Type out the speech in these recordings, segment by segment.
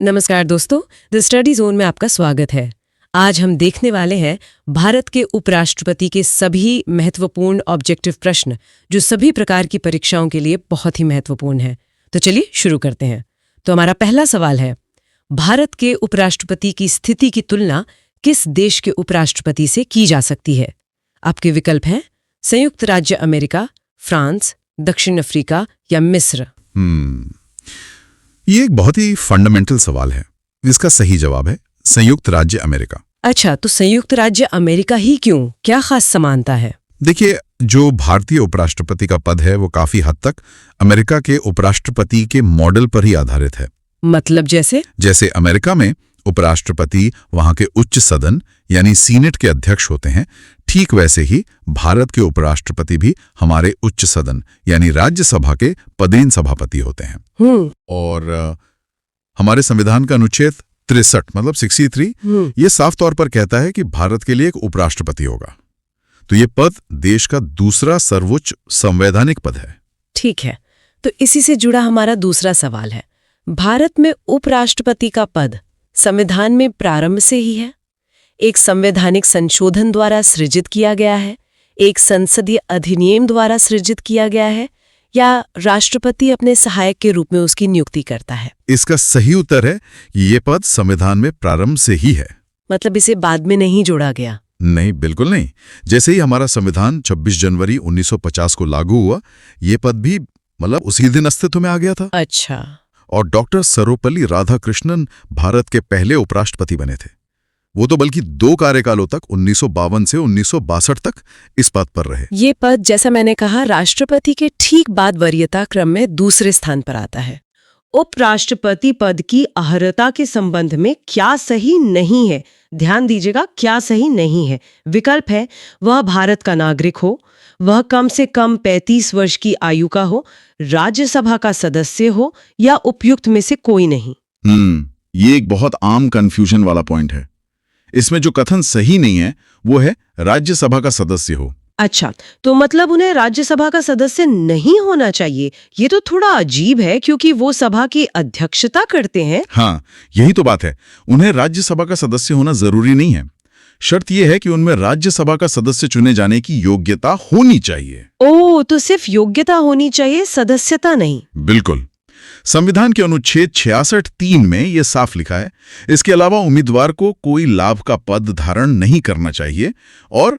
नमस्कार दोस्तों, the study zone में आपका स्वागत है। आज हम देखने वाले हैं भारत के उपराष्ट्रपति के सभी महत्वपूर्ण ऑब्जेक्टिव प्रश्न जो सभी प्रकार की परीक्षाओं के लिए बहुत ही महत्वपूर्ण हैं। तो चलिए शुरू करते हैं। तो हमारा पहला सवाल है, भारत के उपराष्ट्रपति की स्थिति की तुलना किस देश के उपराष्ट्रपति से की जा सकती है? आपके विकल्प हैं संयुक्त राज्य अमेरिका, फ्रांस, दक्षिण अफ्रीका या मिस्र। ये एक बहुत ही फंडामेंटल सवाल है। इसका सही जवाब है संयुक्त राज्य अमेरिका। अच्छा, तो संयुक्त राज्य अमेरिका ही क्यों? क्या खास समानता है? देखिए, जो भारतीय उपराष्ट्रपति का पद है वो काफी हद तक अमेरिका के उपराष्ट्रपति के मॉडल पर ही आधारित है। मतलब जैसे अमेरिका में उपराष्ट्रपति वहां के उच्च सदन यानी सीनेट के अध्यक्ष होते हैं, ठीक वैसे ही भारत के उपराष्ट्रपति भी हमारे उच्च सदन यानी राज्यसभा के पदेन सभापति होते हैं। और हमारे संविधान का अनुच्छेद 63 मतलब 63 ये साफ तौर पर कहता है कि भारत के लिए एक उपराष्ट्रपति होगा। तो ये पद देश का दूसरा सर्वोच्च संवैधानिक पद है। ठीक है, तो इसी से जुड़ा हमारा दूसरा सवाल है, भारत में उपराष्ट्रपति का पद संविधान में प्रारंभ से ही है, एक संवैधानिक संशोधन द्वारा सृजित किया गया है, एक संसदीय अधिनियम द्वारा सृजित किया गया है, या राष्ट्रपति अपने सहायक के रूप में उसकी नियुक्ति करता है? इसका सही उत्तर है ये पद संविधान में प्रारंभ से ही है। मतलब इसे बाद में नहीं जोड़ा गया? नहीं, बिल्कुल नहीं। जैसे ही हमारा संविधान 26 जनवरी 1950 को लागू हुआ, ये पद भी मतलब उसी दिन अस्तित्व में आ गया था। अच्छा। और डॉक्टर सर्वपल्ली राधाकृष्णन भारत के पहले उपराष्ट्रपति बने थे। वो तो बल्कि 2 कार्यकालों तक 1952 से 1962 तक इस पद पर रहे। ये पद, जैसा मैंने कहा, राष्ट्रपति के ठीक बाद वरीयता क्रम में दूसरे स्थान पर आता है। उपराष्ट्रपति पद की अर्हता के संबंध में क्या सही नहीं है, ध्यान दीजिएगा, क्या सही नहीं है। विकल्प है, वह भारत का नागरिक हो, वह कम से कम 35 वर्ष की आयु का हो, राज्यसभा का सदस्य हो, या उपयुक्त में से कोई नहीं। ये एक बहुत आम कंफ्यूजन वाला पॉइंट है। इसमें जो कथन सही नहीं है वो है राज्यसभा का सदस्य हो। अच्छा, तो मतलब उन्हें राज्यसभा का सदस्य नहीं होना चाहिए। ये तो थोड़ा अजीब है क्योंकि वो सभा की अध्यक्षता करते हैं। हाँ, यही तो बात है। उन्हें राज्यसभा का सदस्य होना जरूरी नहीं है। शर्त यह है कि उनमें राज्यसभा का सदस्य चुने जाने की योग्यता होनी चाहिए। ओह, तो सिर्फ योग्यता होनी चाहिए, सदस्यता नहीं? बिल्कुल। संविधान के अनुच्छेद 66(3) में यह साफ लिखा है। इसके अलावा उम्मीदवार को कोई लाभ का पद धारण नहीं करना चाहिए और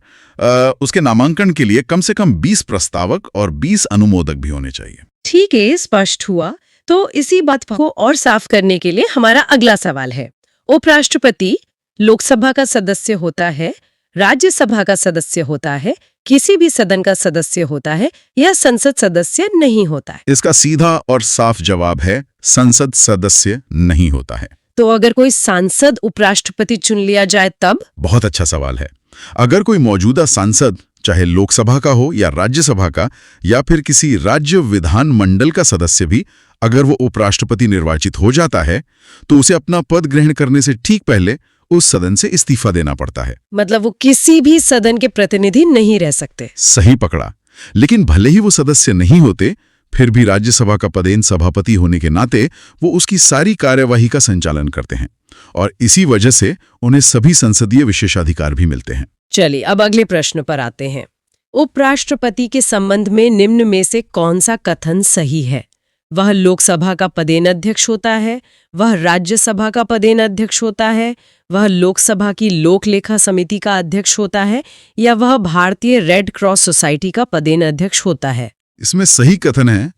उसके नामांकन के लिए कम से कम 20 प्रस्तावक और 20 अनुमोदक भी होने चाहिए। ठीक है, स्पष्ट हुआ। तो इसी बात को और साफ करने के लिए हमारा अगला सवाल है, उपराष्ट्रपति लोकसभा का सदस्य होता है, राज्यसभा का सदस्य होता है, किसी भी सदन का सदस्य होता है, या संसद सदस्य नहीं होता है? इसका सीधा और साफ जवाब है संसद सदस्य नहीं होता है। तो अगर कोई सांसद उपराष्ट्रपति चुन लिया जाए तब? बहुत अच्छा सवाल है। अगर कोई मौजूदा सांसद, चाहे लोकसभा का हो या राज्यसभा का या फिर किसी राज्य विधान मंडल का सदस्य भी, अगर वो उपराष्ट्रपति निर्वाचित हो जाता है तो उसे अपना पद ग्रहण करने से ठीक पहले उस सदन से इस्तीफा देना पड़ता है। मतलब वो किसी भी सदन के प्रतिनिधि नहीं रह सकते? सही पकड़ा। लेकिन भले ही वो सदस्य नहीं होते, फिर भी राज्यसभा का पदेन सभापति होने के नाते वो उसकी सारी कार्यवाही का संचालन करते हैं और इसी वजह से उन्हें सभी संसदीय विशेषाधिकार भी मिलते हैं। चलिए, अब अगले प्रश्न पर आते हैं। उपराष्ट्रपति के संबंध में निम्न में से कौन सा कथन सही है? वह लोकसभा का पदेन अध्यक्ष होता है, वह राज्यसभा का पदेन अध्यक्ष होता है, वह लोकसभा की लोक लेखा समिति का अध्यक्ष होता है, या वह भारतीय रेड क्रॉस सोसाइटी का पदेन अध्यक्ष होता है? इसमें सही कथन है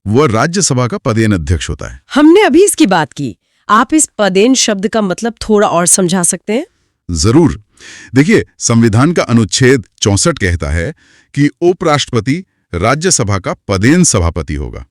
वह राज्यसभा का पदेन अध्यक्ष होता है। हमने अभी इसकी बात की। आप इस पदेन शब्द का मतलब थोड़ा और समझा सकते हैं? जरूर। देखिए, संविधान का अनुच्छेद 64 कहता है कि उपराष्ट्रपति राज्यसभा का पदेन सभापति होगा।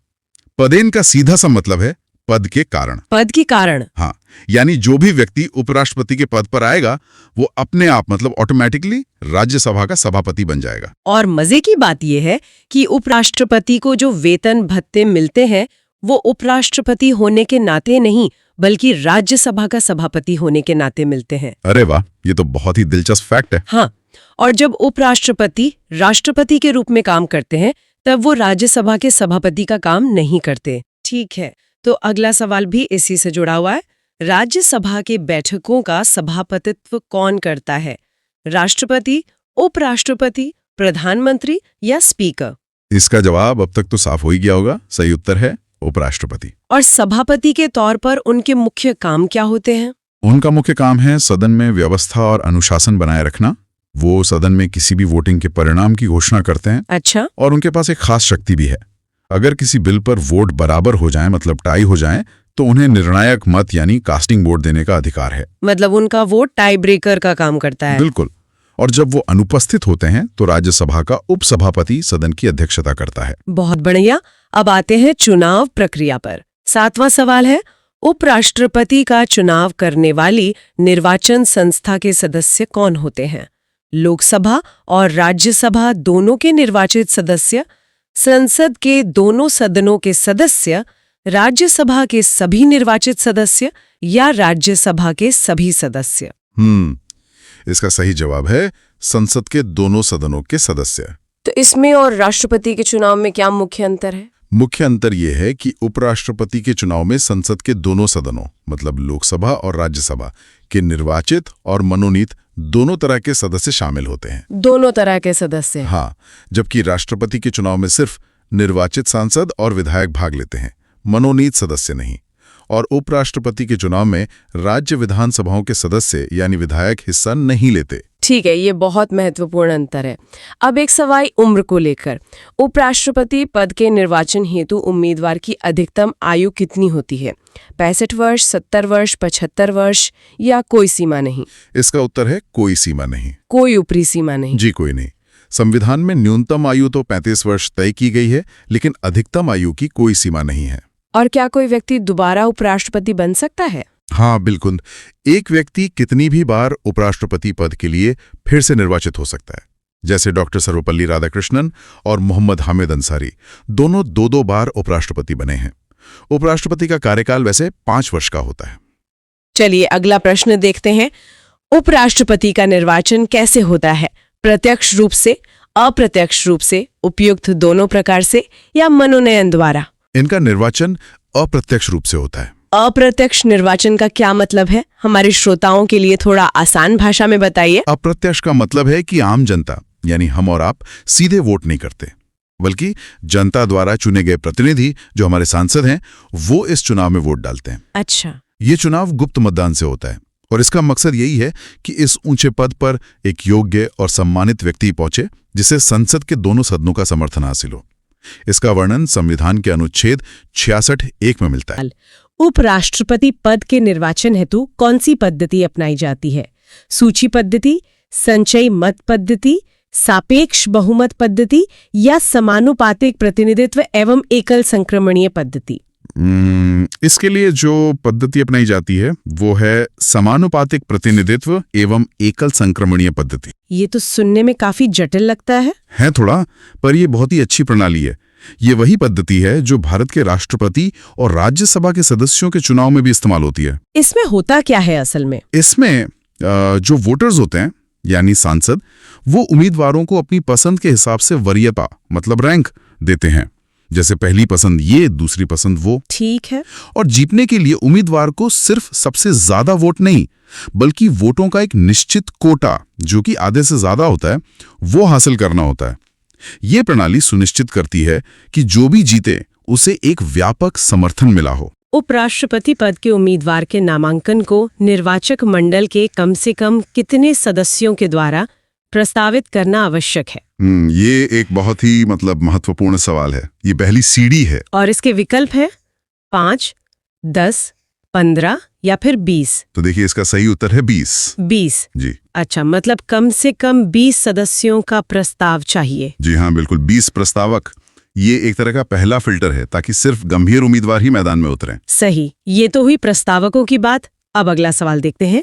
पदेन का सीधा सा मतलब है पद के कारण। पद के कारण? हाँ, यानी जो भी व्यक्ति उपराष्ट्रपति के पद पर आएगा वो अपने आप मतलब ऑटोमेटिकली राज्यसभा का सभापति बन जाएगा। और मजे की बात यह है कि उपराष्ट्रपति को जो वेतन भत्ते मिलते हैं वो उपराष्ट्रपति होने के नाते नहीं बल्कि राज्यसभा का सभापति होने के नाते मिलते हैं। अरे वाह, ये तो बहुत ही दिलचस्प फैक्ट है। हाँ, और जब उपराष्ट्रपति राष्ट्रपति के रूप में काम करते हैं तब वो राज्यसभा के सभापति का काम नहीं करते। ठीक है, तो अगला सवाल भी इसी से जुड़ा हुआ है। राज्यसभा के बैठकों का सभापतित्व कौन करता है? राष्ट्रपति, उपराष्ट्रपति, प्रधानमंत्री या स्पीकर? इसका जवाब अब तक तो साफ हो ही गया होगा। सही उत्तर है उपराष्ट्रपति। और सभापति के तौर पर उनके मुख्य काम क्या होते हैं? उनका मुख्य काम है सदन में व्यवस्था और अनुशासन बनाए रखना। वो सदन में किसी भी वोटिंग के परिणाम की घोषणा करते हैं। अच्छा। और उनके पास एक खास शक्ति भी है। अगर किसी बिल पर वोट बराबर हो जाए, मतलब टाई हो जाए, तो उन्हें निर्णायक मत यानी कास्टिंग वोट देने का अधिकार है। मतलब उनका वोट टाई ब्रेकर का काम करता है। बिल्कुल। और जब वो अनुपस्थित होते हैं तो राज्यसभा का उपसभापति सदन की अध्यक्षता करता है। बहुत बढ़िया। अब आते हैं चुनाव प्रक्रिया पर। 7वां सवाल है, उपराष्ट्रपति का चुनाव करने वाली निर्वाचन संस्था के सदस्य कौन होते हैं? लोकसभा और राज्यसभा दोनों के निर्वाचित सदस्य, संसद के दोनों सदनों के सदस्य, राज्यसभा के सभी निर्वाचित सदस्य या राज्यसभा के सभी सदस्य? इसका सही जवाब है संसद के दोनों सदनों के सदस्य। तो इसमें और राष्ट्रपति के चुनाव में क्या मुख्य अंतर है? मुख्य अंतर यह है कि उपराष्ट्रपति के चुनाव में संसद के दोनों सदनों, मतलब लोकसभा और राज्यसभा के निर्वाचित और मनोनीत दोनों तरह के सदस्य शामिल होते हैं। दोनों तरह के सदस्य? हाँ, जबकि राष्ट्रपति के चुनाव में सिर्फ निर्वाचित सांसद और विधायक भाग लेते हैं, मनोनीत सदस्य नहीं। और उपराष्ट्रपति के चुनाव में राज्य विधानसभाओं के सदस्य यानी विधायक हिस्सा नहीं लेते। ठीक है, ये बहुत महत्वपूर्ण अंतर है। अब एक सवाल उम्र को लेकर। उपराष्ट्रपति पद के निर्वाचन हेतु उम्मीदवार की अधिकतम आयु कितनी होती है? 65 वर्ष, 70 वर्ष, 75 वर्ष या कोई सीमा नहीं? इसका उत्तर है कोई सीमा नहीं। कोई ऊपरी सीमा नहीं? जी, कोई नहीं। संविधान में न्यूनतम आयु तो 35 वर्ष तय की गई है, लेकिन अधिकतम आयु की कोई सीमा नहीं है। और क्या कोई व्यक्ति दोबारा उपराष्ट्रपति बन सकता है? हाँ, बिल्कुल। एक व्यक्ति कितनी भी बार उपराष्ट्रपति पद के लिए फिर से निर्वाचित हो सकता है। जैसे डॉक्टर सर्वपल्ली राधाकृष्णन और मोहम्मद हामिद अंसारी दोनों 2-2 बार उपराष्ट्रपति बने हैं। उपराष्ट्रपति का कार्यकाल वैसे 5 वर्ष का होता है। चलिए अगला प्रश्न देखते हैं। उपराष्ट्रपति का निर्वाचन कैसे होता है? प्रत्यक्ष रूप से, अप्रत्यक्ष रूप से, उपयुक्त दोनों प्रकार से या मनोनयन द्वारा? इनका निर्वाचन अप्रत्यक्ष रूप से होता है। अप्रत्यक्ष निर्वाचन का क्या मतलब है? हमारे श्रोताओं के लिए थोड़ा आसान भाषा में बताइए। अप्रत्यक्ष का मतलब है कि आम जनता यानी हम और आप सीधे वोट नहीं करते, बल्कि जनता द्वारा चुने गए प्रतिनिधि जो हमारे सांसद हैं वो इस चुनाव में वोट डालते हैं। अच्छा। ये चुनाव गुप्त मतदान से होता है और इसका मकसद यही है कि इस ऊंचे पद पर एक योग्य और सम्मानित व्यक्ति पहुंचे जिसे संसद के दोनों सदनों का समर्थन हासिल हो। इसका वर्णन संविधान के अनुच्छेद 66(1) में मिलता है। उपराष्ट्रपति पद के निर्वाचन हेतु कौन सी पद्धति अपनाई जाती है? सूची पद्धति, संचयी मत पद्धति, सापेक्ष बहुमत पद्धति या समानुपातिक प्रतिनिधित्व एवं एकल संक्रमणीय पद्धति? इसके लिए जो पद्धति अपनाई जाती है वो है समानुपातिक प्रतिनिधित्व एवं एकल संक्रमणीय पद्धति। ये तो सुनने में काफी जटिल लगता है थोड़ा, पर ये बहुत ही अच्छी प्रणाली है। ये वही पद्धति है जो भारत के राष्ट्रपति और राज्यसभा के सदस्यों के चुनाव में भी इस्तेमाल होती है। इसमें होता क्या है असल में? इसमें जो वोटर्स होते हैं यानी सांसद, वो उम्मीदवारों को अपनी पसंद के हिसाब से वरीयता मतलब रैंक देते हैं। जैसे पहली पसंद ये, दूसरी पसंद वो। ठीक है। और जीतने के लिए उम्मीदवार को सिर्फ सबसे ज्यादा वोट नहीं, बल्कि वोटों का एक निश्चित कोटा जो कि आधे से ज्यादा होता है वो हासिल करना होता है। ये प्रणाली सुनिश्चित करती है कि जो भी जीते उसे एक व्यापक समर्थन मिला हो। उपराष्ट्रपति पद के उम्मीदवार के नामांकन को निर्वाचक मंडल के कम से कम कितने सदस्यों के द्वारा प्रस्तावित करना आवश्यक है? ये एक बहुत ही महत्वपूर्ण सवाल है। ये पहली सीढ़ी है। और इसके विकल्प है 5, 10, 15 या फिर 20। तो देखिए इसका सही उत्तर है 20। 20 जी। अच्छा, मतलब कम से कम 20 सदस्यों का प्रस्ताव चाहिए। जी हाँ, बिल्कुल। 20 प्रस्तावक, ये एक तरह का पहला फिल्टर है ताकि सिर्फ गंभीर उम्मीदवार ही मैदान में उतरें। सही। ये तो हुई प्रस्तावकों की बात। अब अगला सवाल देखते हैं।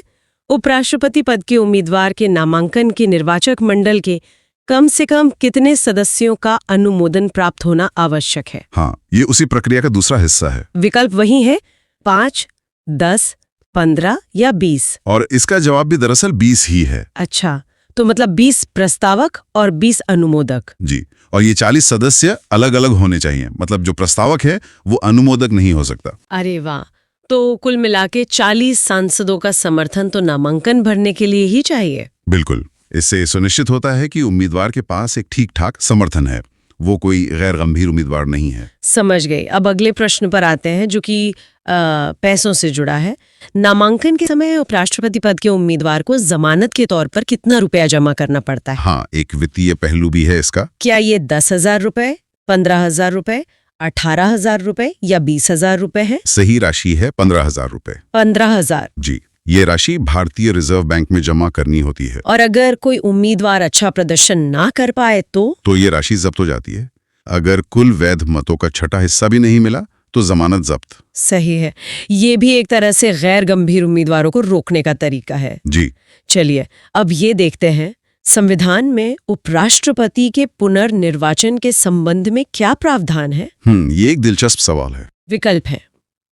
उपराष्ट्रपति पद के उम्मीदवार के नामांकन के निर्वाचक मंडल के कम से कम कितने सदस्यों का अनुमोदन प्राप्त होना आवश्यक है? हाँ, ये उसी प्रक्रिया का दूसरा हिस्सा है। विकल्प वही है 5, 10, 15 या 20। और इसका जवाब भी दरअसल 20 ही है। अच्छा, तो मतलब 20 प्रस्तावक और 20 अनुमोदक। जी। और ये 40 सदस्य अलग अलग होने चाहिए। मतलब जो प्रस्तावक है वो अनुमोदक नहीं हो सकता। अरे वाह, तो कुल मिला के 40 सांसदों का समर्थन तो नामांकन भरने के लिए ही चाहिए। बिल्कुल। इससे सुनिश्चित होता है कि उम्मीदवार के पास एक ठीक-ठाक समर्थन है, वो कोई गैर गंभीर उम्मीदवार नहीं है। समझ गई। अब अगले प्रश्न पर आते हैं जो कि पैसों से जुड़ा है। नामांकन के समय उपराष्ट्रपति पद के उम्मीदवार को जमानत के तौर पर कितना रुपया जमा करना पड़ता है? हाँ, एक वित्तीय पहलू भी है इसका। क्या ये 10,000 रुपए, 15,000 रुपए, 18,000 रुपए या 20,000 रुपए है? सही राशि है 15,000 रुपए। 15,000। जी, ये राशि भारतीय रिजर्व बैंक में जमा करनी होती है। और अगर कोई उम्मीदवार अच्छा प्रदर्शन ना कर पाए तो ये राशि जब्त हो जाती है। अगर कुल वैध मतों का छठा हिस्सा भी नहीं मिला तो जमानत जब्त। सही है। ये भी एक तरह से गैर गंभीर उम्मीदवारों को रोकने का तरीका है। जी। चलिए अब ये देखते हैं संविधान में उपराष्ट्रपति के पुनर्निर्वाचन के संबंध में क्या प्रावधान है? ये एक दिलचस्प सवाल है। विकल्प है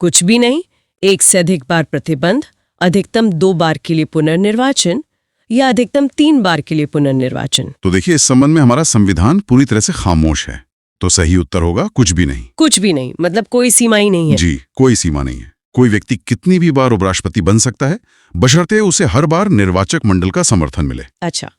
कुछ भी नहीं, 1 से अधिक बार प्रतिबंध, अधिकतम 2 बार के लिए पुनर्निर्वाचन या अधिकतम 3 बार के लिए पुनर्निर्वाचन। तो देखिए, इस संबंध में हमारा संविधान पूरी तरह से खामोश है, तो सही उत्तर होगा कुछ भी नहीं। कुछ भी नहीं मतलब कोई सीमा ही नहीं है। जी, कोई सीमा नहीं है। कोई व्यक्ति कितनी भी बार उपराष्ट्रपति बन सकता है, बशर्ते उसे हर बार निर्वाचक मंडल का समर्थन मिले। अच्छा,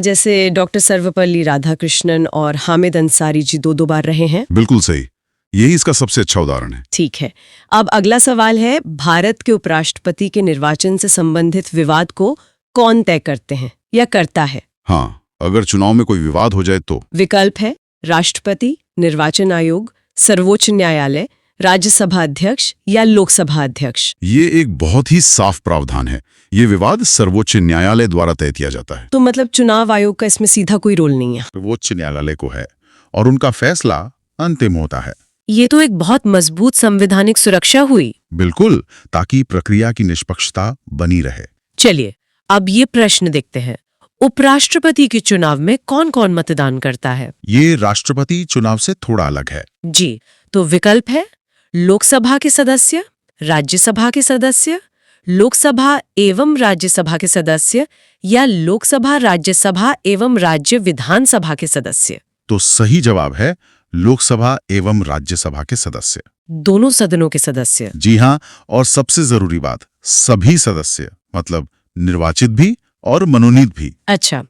जैसे डॉक्टर सर्वपल्ली राधाकृष्णन और हामिद अंसारी जी 2 बार रहे हैं। बिल्कुल सही, यही इसका सबसे अच्छा उदाहरण है। ठीक है। अब अगला सवाल है, भारत के उपराष्ट्रपति के निर्वाचन से संबंधित विवाद को कौन तय करते हैं या करता है? हाँ, अगर चुनाव में कोई विवाद हो जाए तो? विकल्प है राष्ट्रपति, निर्वाचन आयोग, सर्वोच्च न्यायालय, राज्यसभा अध्यक्ष या लोकसभा अध्यक्ष। ये एक बहुत ही साफ प्रावधान है। ये विवाद सर्वोच्च न्यायालय द्वारा तय किया जाता है। तो मतलब चुनाव आयोग का इसमें सीधा कोई रोल नहीं है? सर्वोच्च न्यायालय को है और उनका फैसला अंतिम होता है। ये तो एक बहुत मजबूत संवैधानिक सुरक्षा हुई। बिल्कुल, ताकि प्रक्रिया की निष्पक्षता बनी रहे। चलिए अब ये प्रश्न देखते हैं, उपराष्ट्रपति के चुनाव में कौन कौन मतदान करता है? ये राष्ट्रपति चुनाव से थोड़ा अलग है। जी, तो विकल्प है लोकसभा के सदस्य, राज्यसभा के सदस्य, लोकसभा एवं राज्यसभा के सदस्य या लोकसभा, राज्यसभा एवं राज्य विधानसभा के सदस्य। तो सही जवाब है लोकसभा एवं राज्यसभा के सदस्य। दोनों सदनों के सदस्य। जी हाँ, और सबसे जरूरी बात, सभी सदस्य, मतलब निर्वाचित भी और मनोनीत भी। अच्छा,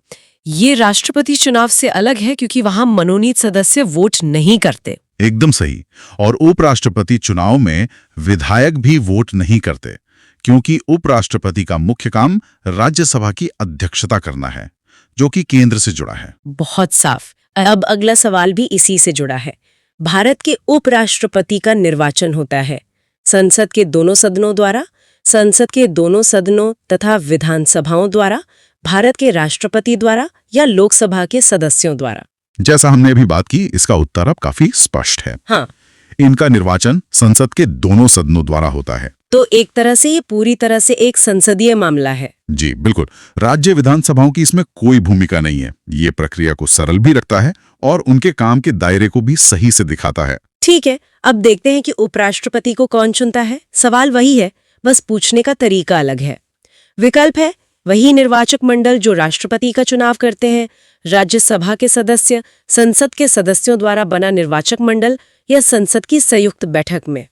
ये राष्ट्रपति चुनाव से अलग है क्योंकि वहां मनोनीत सदस्य वोट नहीं करते। एकदम सही। और उपराष्ट्रपति चुनाव में विधायक भी वोट नहीं करते, क्योंकि उपराष्ट्रपति का मुख्य काम राज्यसभा की अध्यक्षता करना है, जो कि केंद्र से जुड़ा है। बहुत साफ। अब अगला सवाल भी इसी से जुड़ा है। भारत के उपराष्ट्रपति का निर्वाचन होता है संसद के दोनों सदनों द्वारा, संसद के दोनों सदनों तथा विधानसभाओं द्वारा, भारत के राष्ट्रपति द्वारा या लोकसभा के सदस्यों द्वारा। जैसा हमने अभी बात की, इसका उत्तर अब काफी स्पष्ट है। हाँ, इनका निर्वाचन संसद के दोनों सदनों द्वारा होता है। तो एक तरह से ये पूरी तरह से एक संसदीय मामला है। जी बिल्कुल, राज्य विधानसभाओं की इसमें कोई भूमिका नहीं है। ये प्रक्रिया को सरल भी रखता है और उनके काम के दायरे को भी सही से दिखाता है। ठीक है, अब देखते हैं कि उपराष्ट्रपति को कौन चुनता है। सवाल वही है, बस पूछने का तरीका अलग है। विकल्प है वही निर्वाचक मंडल जो राष्ट्रपति का चुनाव करते हैं, राज्यसभा के सदस्य, संसद के सदस्यों द्वारा बना निर्वाचक मंडल या संसद की संयुक्त बैठक में।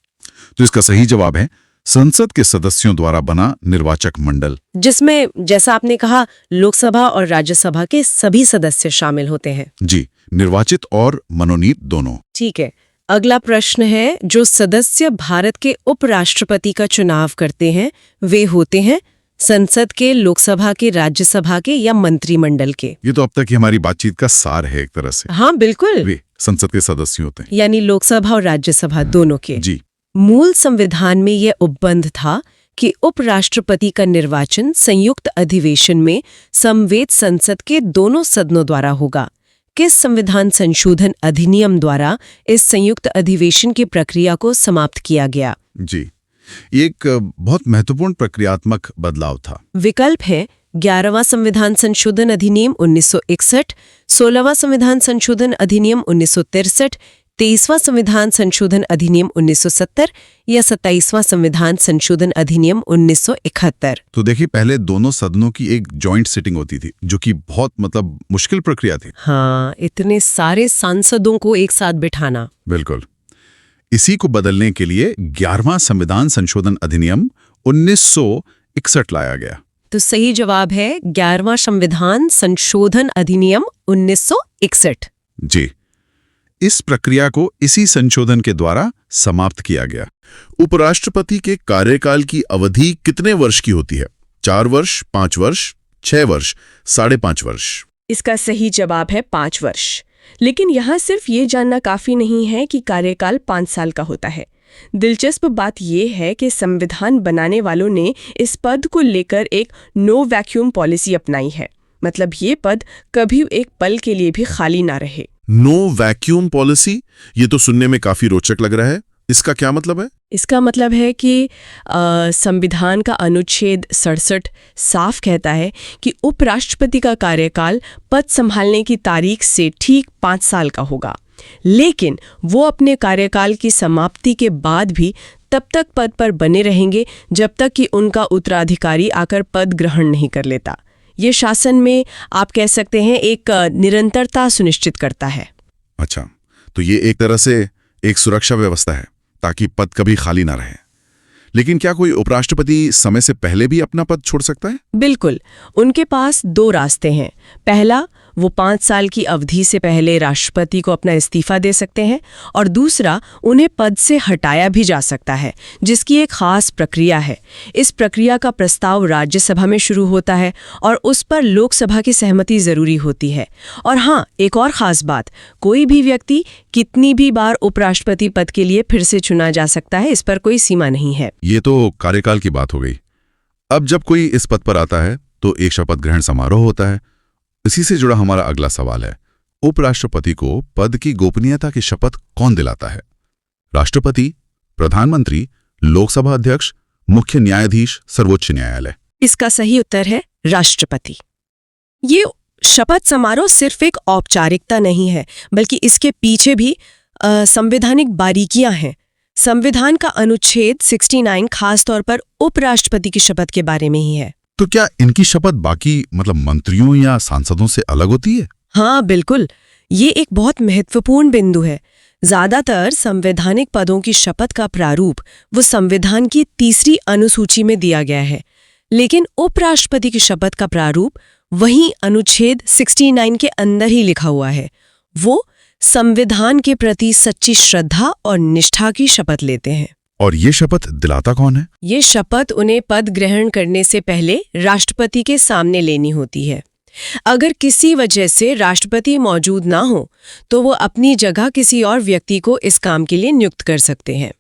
तो इसका सही जवाब है संसद के सदस्यों द्वारा बना निर्वाचक मंडल, जिसमें जैसा आपने कहा लोकसभा और राज्यसभा के सभी सदस्य शामिल होते हैं। जी, निर्वाचित और मनोनीत दोनों। ठीक है, अगला प्रश्न है, जो सदस्य भारत के उपराष्ट्रपति का चुनाव करते हैं वे होते हैं संसद के, लोकसभा के, राज्यसभा के या मंत्रिमंडल के। ये तो अब तक की हमारी बातचीत का सार है एक तरह से। हाँ बिल्कुल, वे संसद के सदस्य होते हैं, यानी लोकसभा और राज्यसभा दोनों के। जी। मूल संविधान में यह उपबंध था कि उपराष्ट्रपति का निर्वाचन संयुक्त अधिवेशन में समवेत संसद के दोनों सदनों द्वारा होगा। किस संविधान संशोधन अधिनियम द्वारा इस संयुक्त अधिवेशन की प्रक्रिया को समाप्त किया गया? जी, एक बहुत महत्वपूर्ण प्रक्रियात्मक बदलाव था। विकल्प है 11वां संविधान संशोधन अधिनियम 1961, 16वां संविधान संशोधन अधिनियम 1963, 23वां संविधान संशोधन अधिनियम 1970 या 27वां संविधान संशोधन अधिनियम 1971। तो देखिए, पहले दोनों सदनों की एक जॉइंट सिटिंग होती थी, जो कि बहुत मुश्किल प्रक्रिया थी। हाँ, इतने सारे सांसदों को एक साथ बिठाना। बिल्कुल। इसी को बदलने के लिए 11वां संविधान संशोधन अधिनियम 1961 लाया गया। तो सही जवाब है 11वां संविधान संशोधन अधिनियम 1961। जी, इस प्रक्रिया को इसी संशोधन के द्वारा समाप्त किया गया। उपराष्ट्रपति के कार्यकाल की अवधि कितने वर्ष की होती है? 4 वर्ष, 5 वर्ष, 6 वर्ष, 5.5 वर्ष? इसका सही जवाब है 5 वर्ष। लेकिन यहाँ सिर्फ ये जानना काफी नहीं है कि कार्यकाल 5 साल का होता है। दिलचस्प बात यह है कि संविधान बनाने वालों ने इस पद को लेकर एक नो वैक्यूम पॉलिसी अपनाई है। मतलब ये पद कभी एक पल के लिए भी खाली ना रहे। नो वैक्यूम पॉलिसी, ये तो सुनने में काफी रोचक लग रहा है। इसका क्या मतलब है? इसका मतलब है कि संविधान का अनुच्छेद 67 साफ कहता है कि उपराष्ट्रपति का कार्यकाल पद संभालने की तारीख से ठीक 5 साल का होगा, लेकिन वो अपने कार्यकाल की समाप्ति के बाद भी तब तक पद पर बने रहेंगे जब तक कि उनका उत्तराधिकारी आकर पद ग्रहण नहीं कर लेता। ये शासन में आप कह सकते हैं एक निरंतरता सुनिश्चित करता है। अच्छा, तो ये एक तरह से एक सुरक्षा व्यवस्था है ताकि पद कभी खाली ना रहे। लेकिन क्या कोई उपराष्ट्रपति समय से पहले भी अपना पद छोड़ सकता है? बिल्कुल, उनके पास 2 रास्ते हैं। पहला, वो 5 साल की अवधि से पहले राष्ट्रपति को अपना इस्तीफा दे सकते हैं, और दूसरा, उन्हें पद से हटाया भी जा सकता है, जिसकी एक खास प्रक्रिया है। इस प्रक्रिया का प्रस्ताव राज्यसभा में शुरू होता है और उस पर लोकसभा की सहमति जरूरी होती है। और हाँ, एक और खास बात, कोई भी व्यक्ति कितनी भी बार उपराष्ट्रपति पद के लिए फिर से चुना जा सकता है, इस पर कोई सीमा नहीं है। ये तो कार्यकाल की बात हो गई। अब जब कोई इस पद पर आता है तो एक शपथ ग्रहण समारोह होता है। इसी से जुड़ा हमारा अगला सवाल है, उपराष्ट्रपति को पद की गोपनीयता की शपथ कौन दिलाता है? राष्ट्रपति, प्रधानमंत्री, लोकसभा अध्यक्ष, मुख्य न्यायाधीश, सर्वोच्च न्यायालय? इसका सही उत्तर है राष्ट्रपति। ये शपथ समारोह सिर्फ एक औपचारिकता नहीं है, बल्कि इसके पीछे भी संवैधानिक बारीकियां हैं। संविधान का अनुच्छेद 69 खास तौर पर उपराष्ट्रपति की शपथ के बारे में ही है। तो क्या इनकी शपथ बाकी मंत्रियों या सांसदों से अलग होती है? हाँ, बिल्कुल। ये एक बहुत महत्वपूर्ण बिंदु है। ज्यादातर संवैधानिक पदों की शपथ का प्रारूप वो संविधान की 3री अनुसूची में दिया गया है, लेकिन उपराष्ट्रपति की शपथ का प्रारूप वहीं अनुच्छेद 69 के अंदर ही लिखा हुआ है। वो संविधान के प्रति सच्ची श्रद्धा और निष्ठा की शपथ लेते हैं। और ये शपथ दिलाता कौन है? ये शपथ उन्हें पद ग्रहण करने से पहले राष्ट्रपति के सामने लेनी होती है। अगर किसी वजह से राष्ट्रपति मौजूद ना हो तो वो अपनी जगह किसी और व्यक्ति को इस काम के लिए नियुक्त कर सकते हैं।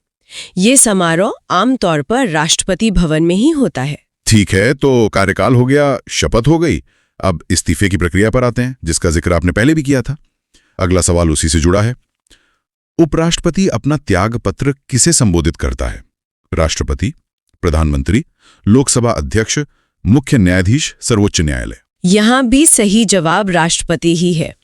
ये समारोह आमतौर पर राष्ट्रपति भवन में ही होता है। ठीक है, तो कार्यकाल हो गया, शपथ हो गई। अब इस्तीफे की प्रक्रिया पर आते हैं, जिसका जिक्र आपने पहले भी किया था। अगला सवाल उसी से जुड़ा है। उपराष्ट्रपति अपना त्याग पत्र किसे संबोधित करता है? राष्ट्रपति, प्रधानमंत्री, लोकसभा अध्यक्ष, मुख्य न्यायाधीश, सर्वोच्च न्यायालय? यहाँ भी सही जवाब राष्ट्रपति ही है,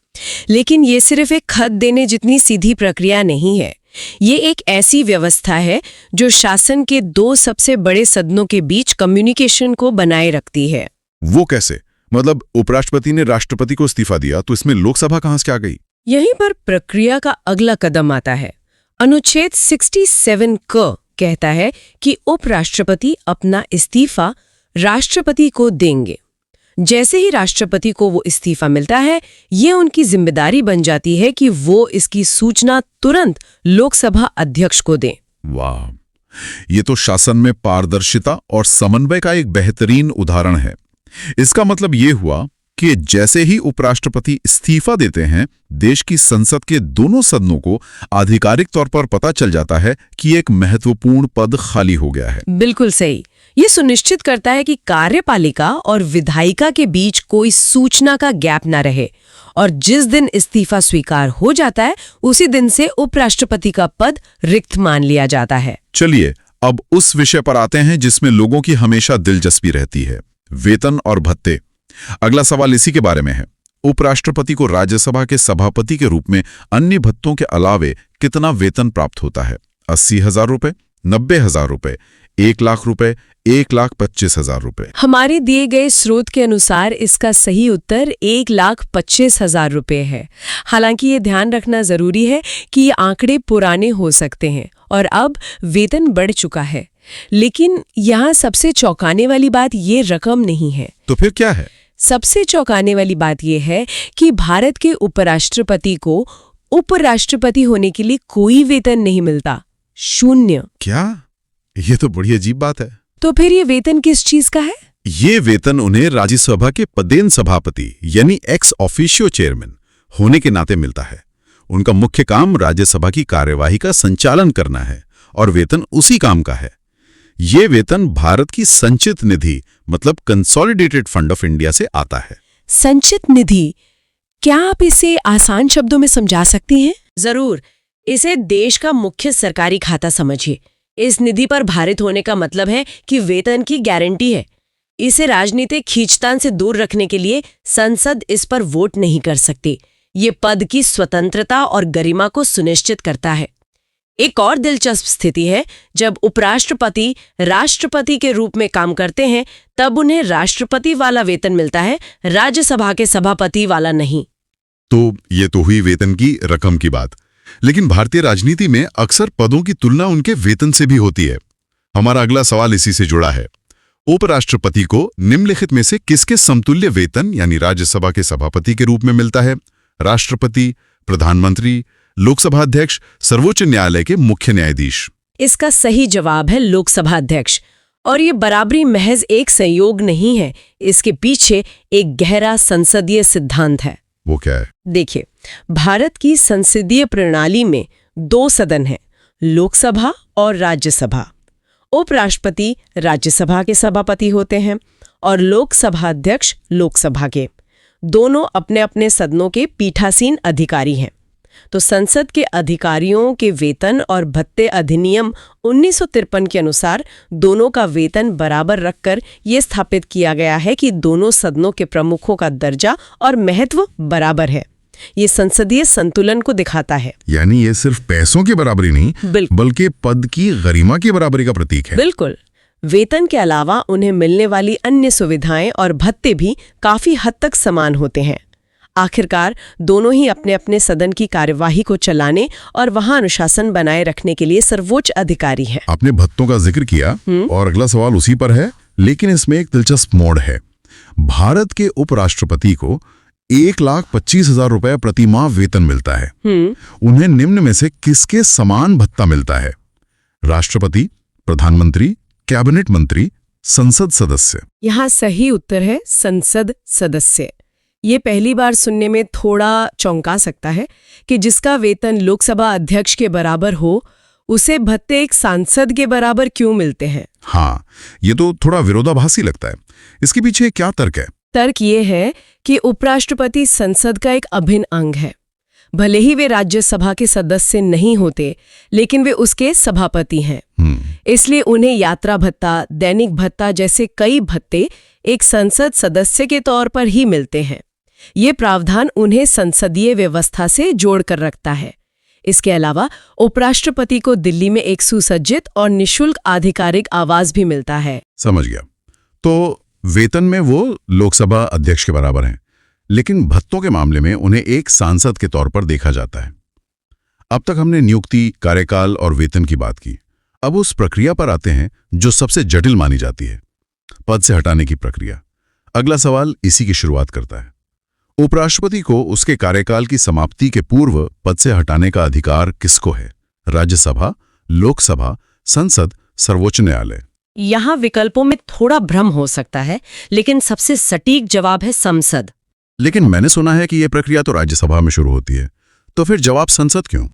लेकिन ये सिर्फ एक खत देने जितनी सीधी प्रक्रिया नहीं है। ये एक ऐसी व्यवस्था है जो शासन के 2 सबसे बड़े सदनों के बीच कम्युनिकेशन को बनाए रखती है। वो कैसे? मतलब उपराष्ट्रपति ने राष्ट्रपति को इस्तीफा दिया तो इसमें लोकसभा कहां से आ गई? यहीं पर प्रक्रिया का अगला कदम आता है। अनुच्छेद 67 क कहता है कि उपराष्ट्रपति अपना इस्तीफा राष्ट्रपति को देंगे। जैसे ही राष्ट्रपति को वो इस्तीफा मिलता है, ये उनकी जिम्मेदारी बन जाती है कि वो इसकी सूचना तुरंत लोकसभा अध्यक्ष को दें। वाह, ये तो शासन में पारदर्शिता और समन्वय का एक बेहतरीन उदाहरण है। इसका मतलब ये हुआ कि जैसे ही उपराष्ट्रपति इस्तीफा देते हैं, देश की संसद के दोनों सदनों को आधिकारिक तौर पर पता चल जाता है कि एक महत्वपूर्ण पद खाली हो गया है। बिल्कुल सही। ये सुनिश्चित करता है कि कार्यपालिका और विधायिका के बीच कोई सूचना का गैप न रहे, और जिस दिन इस्तीफा स्वीकार हो जाता है उसी दिन से उपराष्ट्रपति का पद रिक्त मान लिया जाता है। चलिए अब उस विषय पर आते हैं जिसमें लोगों की हमेशा दिलचस्पी रहती है, वेतन और भत्ते। अगला सवाल इसी के बारे में है। उपराष्ट्रपति को राज्यसभा के सभापति के रूप में अन्य भत्तों के अलावे कितना वेतन प्राप्त होता है? 80,000 रुपए, 90,000 रुपए, 1 लाख रुपए, 1,25,000 रुपए। हमारे दिए गए स्रोत के अनुसार इसका सही उत्तर 1,25,000 रुपए है। हालांकि ये ध्यान रखना जरूरी है कि ये आंकड़े पुराने हो सकते हैं और अब वेतन बढ़ चुका है। लेकिन यहाँ सबसे चौंकाने वाली बात ये रकम नहीं है। तो फिर क्या है? सबसे चौंकाने वाली बात यह है कि भारत के उपराष्ट्रपति को उपराष्ट्रपति होने के लिए कोई वेतन नहीं मिलता, 0। क्या? ये तो बड़ी अजीब बात है। तो फिर ये वेतन किस चीज का है? ये वेतन उन्हें राज्यसभा के पदेन सभापति यानी एक्स ऑफिशियो चेयरमैन होने के नाते मिलता है। उनका मुख्य काम राज्यसभा की कार्यवाही का संचालन करना है और वेतन उसी काम का है। ये वेतन भारत की संचित निधि मतलब कंसोलिडेटेड फंड ऑफ इंडिया से आता है। संचित निधि, क्या आप इसे आसान शब्दों में समझा सकती हैं? जरूर। इसे देश का मुख्य सरकारी खाता समझिए। इस निधि पर भारित होने का मतलब है कि वेतन की गारंटी है। इसे राजनीतिक खींचतान से दूर रखने के लिए संसद इस पर वोट नहीं कर सकती। ये पद की स्वतंत्रता और गरिमा को सुनिश्चित करता है। एक और दिलचस्प स्थिति है, जब उपराष्ट्रपति राष्ट्रपति के रूप में काम करते हैं तब उन्हें राष्ट्रपति वाला वेतन मिलता है, राज्यसभा के सभापति वाला नहीं। तो ये तो हुई वेतन की रकम की बात। लेकिन भारतीय राजनीति में अक्सर पदों की तुलना उनके वेतन से भी होती है। हमारा अगला सवाल इसी से जुड़ा है। उपराष्ट्रपति को निम्नलिखित में से किसके समतुल्य वेतन यानी राज्यसभा के सभापति के रूप में मिलता है? राष्ट्रपति, प्रधानमंत्री, लोकसभा अध्यक्ष, सर्वोच्च न्यायालय के मुख्य न्यायाधीश? इसका सही जवाब है लोकसभा अध्यक्ष। और ये बराबरी महज एक संयोग नहीं है, इसके पीछे एक गहरा संसदीय सिद्धांत है। वो क्या है? देखिए, भारत की संसदीय प्रणाली में 2 सदन हैं, लोकसभा और राज्यसभा। उपराष्ट्रपति राज्यसभा के सभापति होते हैं और लोकसभा अध्यक्ष लोकसभा के। दोनों अपने अपने सदनों के पीठासीन अधिकारी हैं। तो संसद के अधिकारियों के वेतन और भत्ते अधिनियम 1953 के अनुसार दोनों का वेतन बराबर रखकर ये स्थापित किया गया है कि दोनों सदनों के प्रमुखों का दर्जा और महत्व बराबर है। ये संसदीय संतुलन को दिखाता है। यानी ये सिर्फ पैसों की बराबरी नहीं, बल्कि पद की गरिमा की बराबरी का प्रतीक है। बिल्कुल। वेतन के अलावा उन्हें मिलने वाली अन्य सुविधाएं और भत्ते भी काफी हद तक समान होते हैं। आखिरकार दोनों ही अपने अपने सदन की कार्यवाही को चलाने और वहां अनुशासन बनाए रखने के लिए सर्वोच्च अधिकारी हैं। आपने भत्तों का जिक्र किया और अगला सवाल उसी पर है, लेकिन इसमें एक दिलचस्प मोड़ है। भारत के उपराष्ट्रपति को 1,25,000 रुपए प्रति माह वेतन मिलता है। उन्हें निम्न में से किसके समान भत्ता मिलता है? राष्ट्रपति, प्रधानमंत्री, कैबिनेट मंत्री, संसद सदस्य? यहाँ सही उत्तर है संसद सदस्य। ये पहली बार सुनने में थोड़ा चौंका सकता है कि जिसका वेतन लोकसभा अध्यक्ष के बराबर हो, उसे भत्ते एक सांसद के बराबर क्यों मिलते हैं? हाँ, ये तो थोड़ा विरोधाभासी लगता है। इसके पीछे क्या तर्क है? तर्क ये है कि उपराष्ट्रपति संसद का एक अभिन्न अंग है। भले ही वे राज्यसभा के सदस्य नहीं होते, लेकिन वे उसके सभापति हैं। इसलिए उन्हें यात्रा भत्ता, दैनिक भत्ता जैसे कई भत्ते एक संसद सदस्य के तौर पर ही मिलते हैं। ये प्रावधान उन्हें संसदीय व्यवस्था से जोड़कर रखता है। इसके अलावा उपराष्ट्रपति को दिल्ली में एक सुसज्जित और निःशुल्क आधिकारिक आवास भी मिलता है। समझ गया। तो वेतन में वो लोकसभा अध्यक्ष के बराबर हैं, लेकिन भत्तों के मामले में उन्हें एक सांसद के तौर पर देखा जाता है। अब तक हमने नियुक्ति, कार्यकाल और वेतन की बात की। अब उस प्रक्रिया पर आते हैं जो सबसे जटिल मानी जाती है, पद से हटाने की प्रक्रिया। अगला सवाल इसी की शुरुआत करता है। उपराष्ट्रपति को उसके कार्यकाल की समाप्ति के पूर्व पद से हटाने का अधिकार किसको है? राज्यसभा, लोकसभा, संसद, सर्वोच्च न्यायालय? यहाँ विकल्पों में थोड़ा भ्रम हो सकता है, लेकिन सबसे सटीक जवाब है संसद। लेकिन मैंने सुना है कि यह प्रक्रिया तो राज्यसभा में शुरू होती है, तो फिर जवाब संसद क्यों?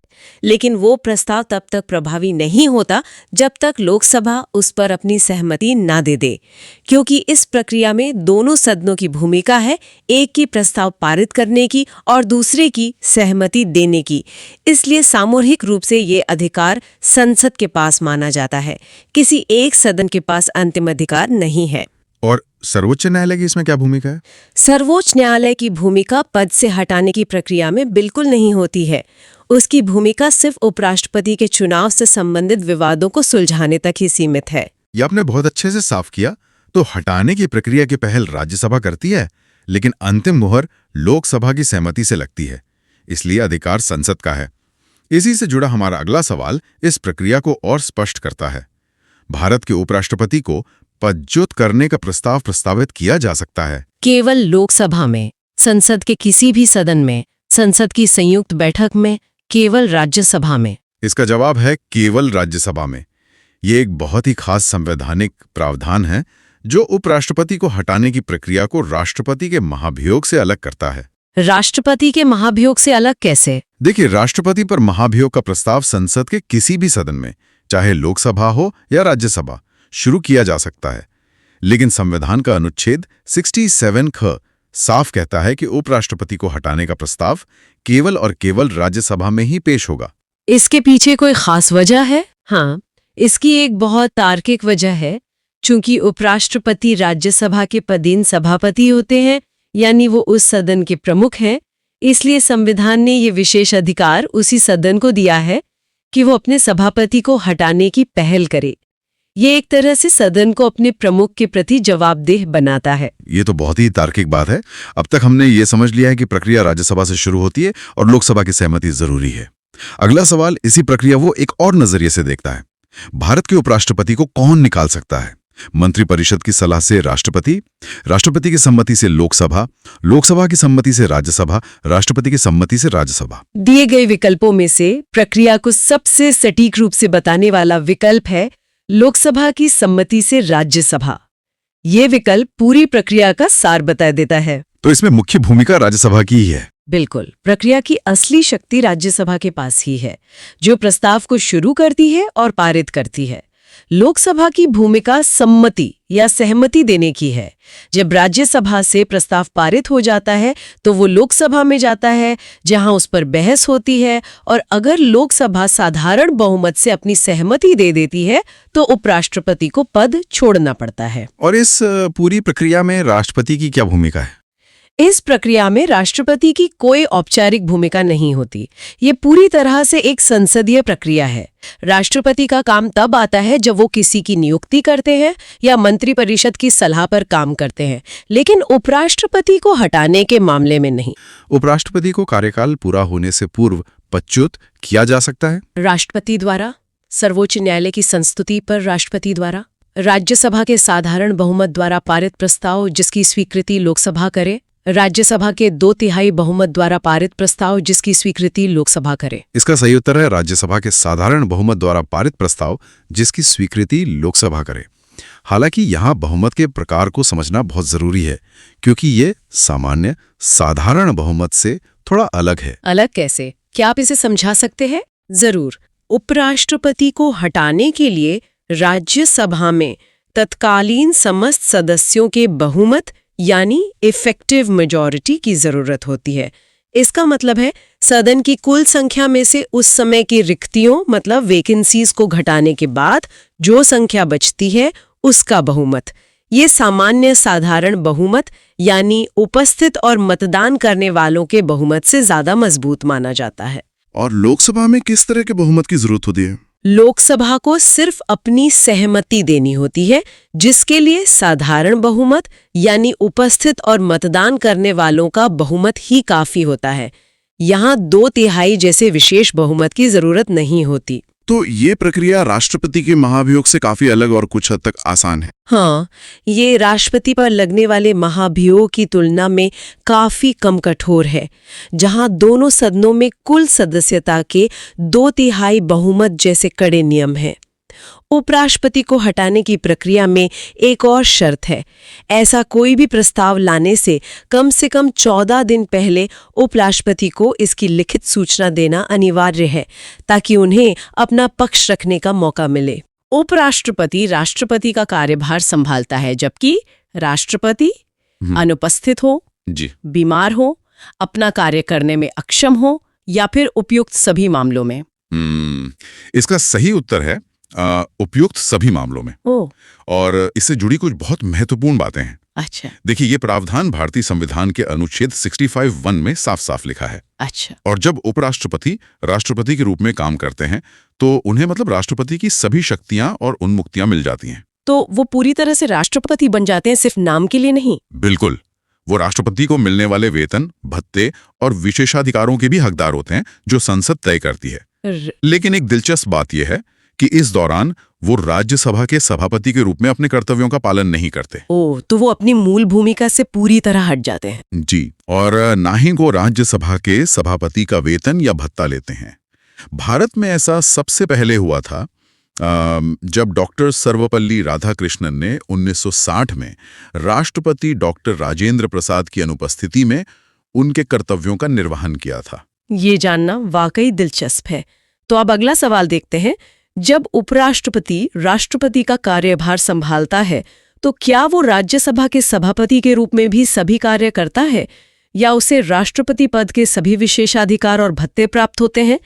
लेकिन वो प्रस्ताव तब तक प्रभावी नहीं होता जब तक लोकसभा उस पर अपनी सहमति ना दे दे, क्योंकि इस प्रक्रिया में दोनों सदनों की भूमिका है, एक की प्रस्ताव पारित करने की और दूसरे की सहमति देने की। इसलिए सामूहिक रूप से ये अधिकार संसद के पास माना जाता है, किसी एक सदन के पास अंतिम अधिकार नहीं है। और सर्वोच्च न्यायालय की इसमें क्या भूमिका है? सर्वोच्च न्यायालय की भूमिका पद से हटाने की प्रक्रिया में बिल्कुल नहीं होती है। उसकी भूमिका सिर्फ उपराष्ट्रपति के चुनाव से संबंधित विवादों को सुलझाने तक ही सीमित है। ये आपने बहुत अच्छे से साफ किया। तो हटाने की प्रक्रिया की पहल राज्यसभा करती है, लेकिन अंतिम मुहर लोकसभा की सहमति से लगती है, इसलिए अधिकार संसद का है। इसी से जुड़ा हमारा अगला सवाल इस प्रक्रिया को और स्पष्ट करता है। भारत के उपराष्ट्रपति को पदच्युत करने का प्रस्ताव प्रस्तावित किया जा सकता है केवल लोकसभा में, संसद के किसी भी सदन में, संसद की संयुक्त बैठक में, केवल राज्यसभा में? इसका जवाब है केवल राज्यसभा में। ये एक बहुत ही खास संवैधानिक प्रावधान है जो उपराष्ट्रपति को हटाने की प्रक्रिया को राष्ट्रपति के महाभियोग से अलग करता है। राष्ट्रपति के महाभियोग से अलग कैसे? देखिए, राष्ट्रपति पर महाभियोग का प्रस्ताव संसद के किसी भी सदन में, चाहे लोकसभा हो या राज्यसभा, शुरू किया जा सकता है। लेकिन संविधान का अनुच्छेद 67 ख साफ कहता है कि उपराष्ट्रपति को हटाने का प्रस्ताव केवल और केवल राज्यसभा में ही पेश होगा। इसके पीछे कोई खास वजह है? हाँ, इसकी एक बहुत तार्किक वजह है। चूंकि उपराष्ट्रपति राज्यसभा के पदेन सभापति होते हैं, यानी वो उस सदन के प्रमुख हैं, इसलिए संविधान ने ये विशेष अधिकार उसी सदन को दिया है कि वो अपने सभापति को हटाने की पहल करे। ये एक तरह से सदन को अपने प्रमुख के प्रति जवाबदेह बनाता है। ये तो बहुत ही तार्किक बात है। अब तक हमने ये समझ लिया है कि प्रक्रिया राज्यसभा से शुरू होती है और लोकसभा की सहमति जरूरी है। अगला सवाल इसी प्रक्रिया वो एक और नजरिए से देखता है। भारत के उपराष्ट्रपति को कौन निकाल सकता है? मंत्रिपरिषद की सलाह से राष्ट्रपति, राष्ट्रपति की सम्मति से लोकसभा, लोकसभा की सम्मति से राज्यसभा, राष्ट्रपति की सम्मति से राज्यसभा। दिए गए विकल्पों में से प्रक्रिया को सबसे सटीक रूप से बताने वाला विकल्प है लोकसभा की सम्मति से राज्यसभा। ये विकल्प पूरी प्रक्रिया का सार बता देता है। तो इसमें मुख्य भूमिका राज्यसभा की ही है। बिल्कुल, प्रक्रिया की असली शक्ति राज्यसभा के पास ही है, जो प्रस्ताव को शुरू करती है और पारित करती है। लोकसभा की भूमिका सम्मति या सहमति देने की है। जब राज्यसभा से प्रस्ताव पारित हो जाता है तो वो लोकसभा में जाता है, जहां उस पर बहस होती है, और अगर लोकसभा साधारण बहुमत से अपनी सहमति दे देती है तो उपराष्ट्रपति को पद छोड़ना पड़ता है। और इस पूरी प्रक्रिया में राष्ट्रपति की क्या भूमिका है? इस प्रक्रिया में राष्ट्रपति की कोई औपचारिक भूमिका नहीं होती। ये पूरी तरह से एक संसदीय प्रक्रिया है। राष्ट्रपति का काम तब आता है जब वो किसी की नियुक्ति करते हैं या मंत्रिपरिषद की सलाह पर काम करते हैं, लेकिन उपराष्ट्रपति को हटाने के मामले में नहीं। उपराष्ट्रपति को कार्यकाल पूरा होने से पूर्व पदच्युत किया जा सकता है राष्ट्रपति द्वारा, सर्वोच्च न्यायालय की संस्तुति पर राष्ट्रपति द्वारा, राज्यसभा के साधारण बहुमत द्वारा पारित प्रस्ताव जिसकी स्वीकृति लोकसभा करे, राज्यसभा के 2/3 बहुमत द्वारा पारित प्रस्ताव जिसकी स्वीकृति लोकसभा करे। इसका सही उत्तर है राज्यसभा के साधारण बहुमत द्वारा पारित प्रस्ताव जिसकी स्वीकृति लोकसभा करे। हालांकि यहाँ बहुमत के प्रकार को समझना बहुत जरूरी है, क्योंकि ये सामान्य साधारण बहुमत से थोड़ा अलग है। अलग कैसे? क्या आप इसे समझा सकते हैं? जरूर। उपराष्ट्रपति को हटाने के लिए राज्यसभा में तत्कालीन समस्त सदस्यों के बहुमत यानी इफेक्टिव मेजॉरिटी की जरूरत होती है। इसका मतलब है सदन की कुल संख्या में से उस समय की रिक्तियों मतलब वैकेंसीज को घटाने के बाद जो संख्या बचती है उसका बहुमत। ये सामान्य साधारण बहुमत यानी उपस्थित और मतदान करने वालों के बहुमत से ज्यादा मजबूत माना जाता है। और लोकसभा में किस तरह के बहुमत की जरूरत होती है? लोकसभा को सिर्फ अपनी सहमति देनी होती है, जिसके लिए साधारण बहुमत यानी उपस्थित और मतदान करने वालों का बहुमत ही काफी होता है। यहाँ 2/3 जैसे विशेष बहुमत की जरूरत नहीं होती। तो ये प्रक्रिया राष्ट्रपति के महाभियोग से काफी अलग और कुछ हद तक आसान है। हाँ, ये राष्ट्रपति पर लगने वाले महाभियोग की तुलना में काफी कम कठोर है, जहां दोनों सदनों में कुल सदस्यता के 2/3 बहुमत जैसे कड़े नियम हैं। उपराष्ट्रपति को हटाने की प्रक्रिया में एक और शर्त है। ऐसा कोई भी प्रस्ताव लाने से कम 14 दिन पहले उपराष्ट्रपति को इसकी लिखित सूचना देना अनिवार्य है, ताकि उन्हें अपना पक्ष रखने का मौका मिले। उपराष्ट्रपति राष्ट्रपति का कार्यभार संभालता है, जबकि राष्ट्रपति अनुपस्थित हो, बीमार हो, अपना कार्य करने में अक्षम हो या फिर उपयुक्त सभी मामलों में। इसका सही उत्तर है उपयुक्त सभी मामलों में। और इससे जुड़ी कुछ बहुत महत्वपूर्ण बातें हैं। अच्छा। देखिए, ये प्रावधान भारतीय संविधान के अनुच्छेद 65(1) में साफ साफ लिखा है। अच्छा। और जब उपराष्ट्रपति राष्ट्रपति के रूप में काम करते हैं तो उन्हें मतलब राष्ट्रपति की सभी शक्तियां और उन्मुक्तियां मिल जाती हैं। तो वो पूरी तरह से राष्ट्रपति बन जाते हैं, सिर्फ नाम के लिए नहीं। बिल्कुल, वो राष्ट्रपति को मिलने वाले वेतन, भत्ते और विशेषाधिकारों के भी हकदार होते हैं, जो संसद तय करती है। लेकिन एक दिलचस्प बात यह है कि इस दौरान वो राज्यसभा के सभापति के रूप में अपने कर्तव्यों का पालन नहीं करते। ओह, तो वो अपनी मूल भूमिका से पूरी तरह हट जाते हैं। जी, और ना ही वो राज्यसभा के सभापति का वेतन या भत्ता लेते हैं। भारत में ऐसा सबसे पहले हुआ था जब डॉक्टर सर्वपल्ली राधाकृष्णन ने 1960 में राष्ट्रपति डॉक्टर राजेंद्र प्रसाद की अनुपस्थिति में उनके कर्तव्यों का निर्वहन किया था। ये जानना वाकई दिलचस्प है। तो अब अगला सवाल देखते हैं। जब उपराष्ट्रपति राष्ट्रपति का कार्यभार संभालता है, तो क्या वो राज्यसभा के सभापति के रूप में भी सभी कार्य करता है, या उसे राष्ट्रपति पद के सभी विशेषाधिकार और भत्ते प्राप्त होते हैं,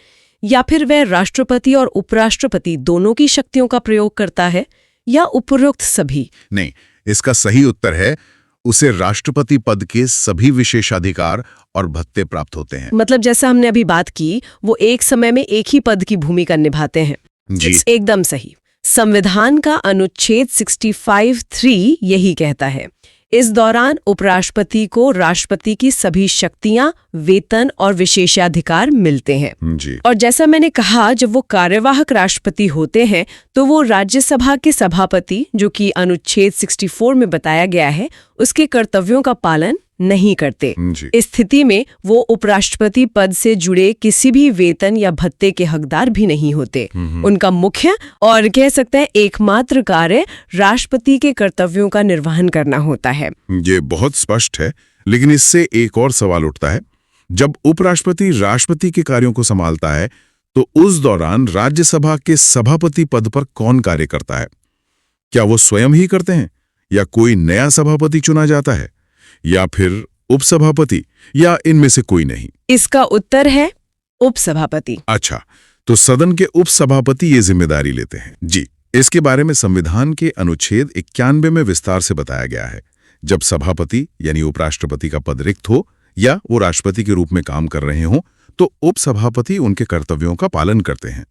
या फिर वह राष्ट्रपति और उपराष्ट्रपति दोनों की शक्तियों का प्रयोग करता है, या उपरोक्त सभी? नहीं, इसका सही उत्तर है उसे राष्ट्रपति पद के सभी विशेषाधिकार और भत्ते प्राप्त होते हैं। मतलब जैसा हमने अभी बात की, वो एक समय में एक ही पद की भूमिका निभाते हैं। जी, एकदम सही। संविधान का अनुच्छेद 65(3) यही कहता है। इस दौरान उपराष्ट्रपति को राष्ट्रपति की सभी शक्तियां, वेतन और विशेषाधिकार मिलते हैं। जी। और जैसा मैंने कहा, जब वो कार्यवाहक राष्ट्रपति होते हैं तो वो राज्यसभा के सभापति, जो कि अनुच्छेद 64 में बताया गया है, उसके कर्तव्यों का पालन नहीं करते। जी। इस स्थिति में वो उपराष्ट्रपति पद से जुड़े किसी भी वेतन या भत्ते के हकदार भी नहीं होते। उनका मुख्य और कह सकते हैं एकमात्र कार्य राष्ट्रपति के कर्तव्यों का निर्वहन करना होता है। ये बहुत स्पष्ट है, लेकिन इससे एक और सवाल उठता है। जब उपराष्ट्रपति राष्ट्रपति के कार्यों को संभालता है, तो उस दौरान राज्यसभा के सभापति पद पर कौन कार्य करता है? क्या वो स्वयं ही करते हैं, या कोई नया सभापति चुना जाता है, या फिर उपसभापति, या इनमें से कोई नहीं? इसका उत्तर है उपसभापति। अच्छा, तो सदन के उपसभापति ये जिम्मेदारी लेते हैं। जी, इसके बारे में संविधान के अनुच्छेद 91 में विस्तार से बताया गया है। जब सभापति यानी उपराष्ट्रपति का पद रिक्त हो या वो राष्ट्रपति के रूप में काम कर रहे हों, तो उपसभापति उनके कर्तव्यों का पालन करते हैं।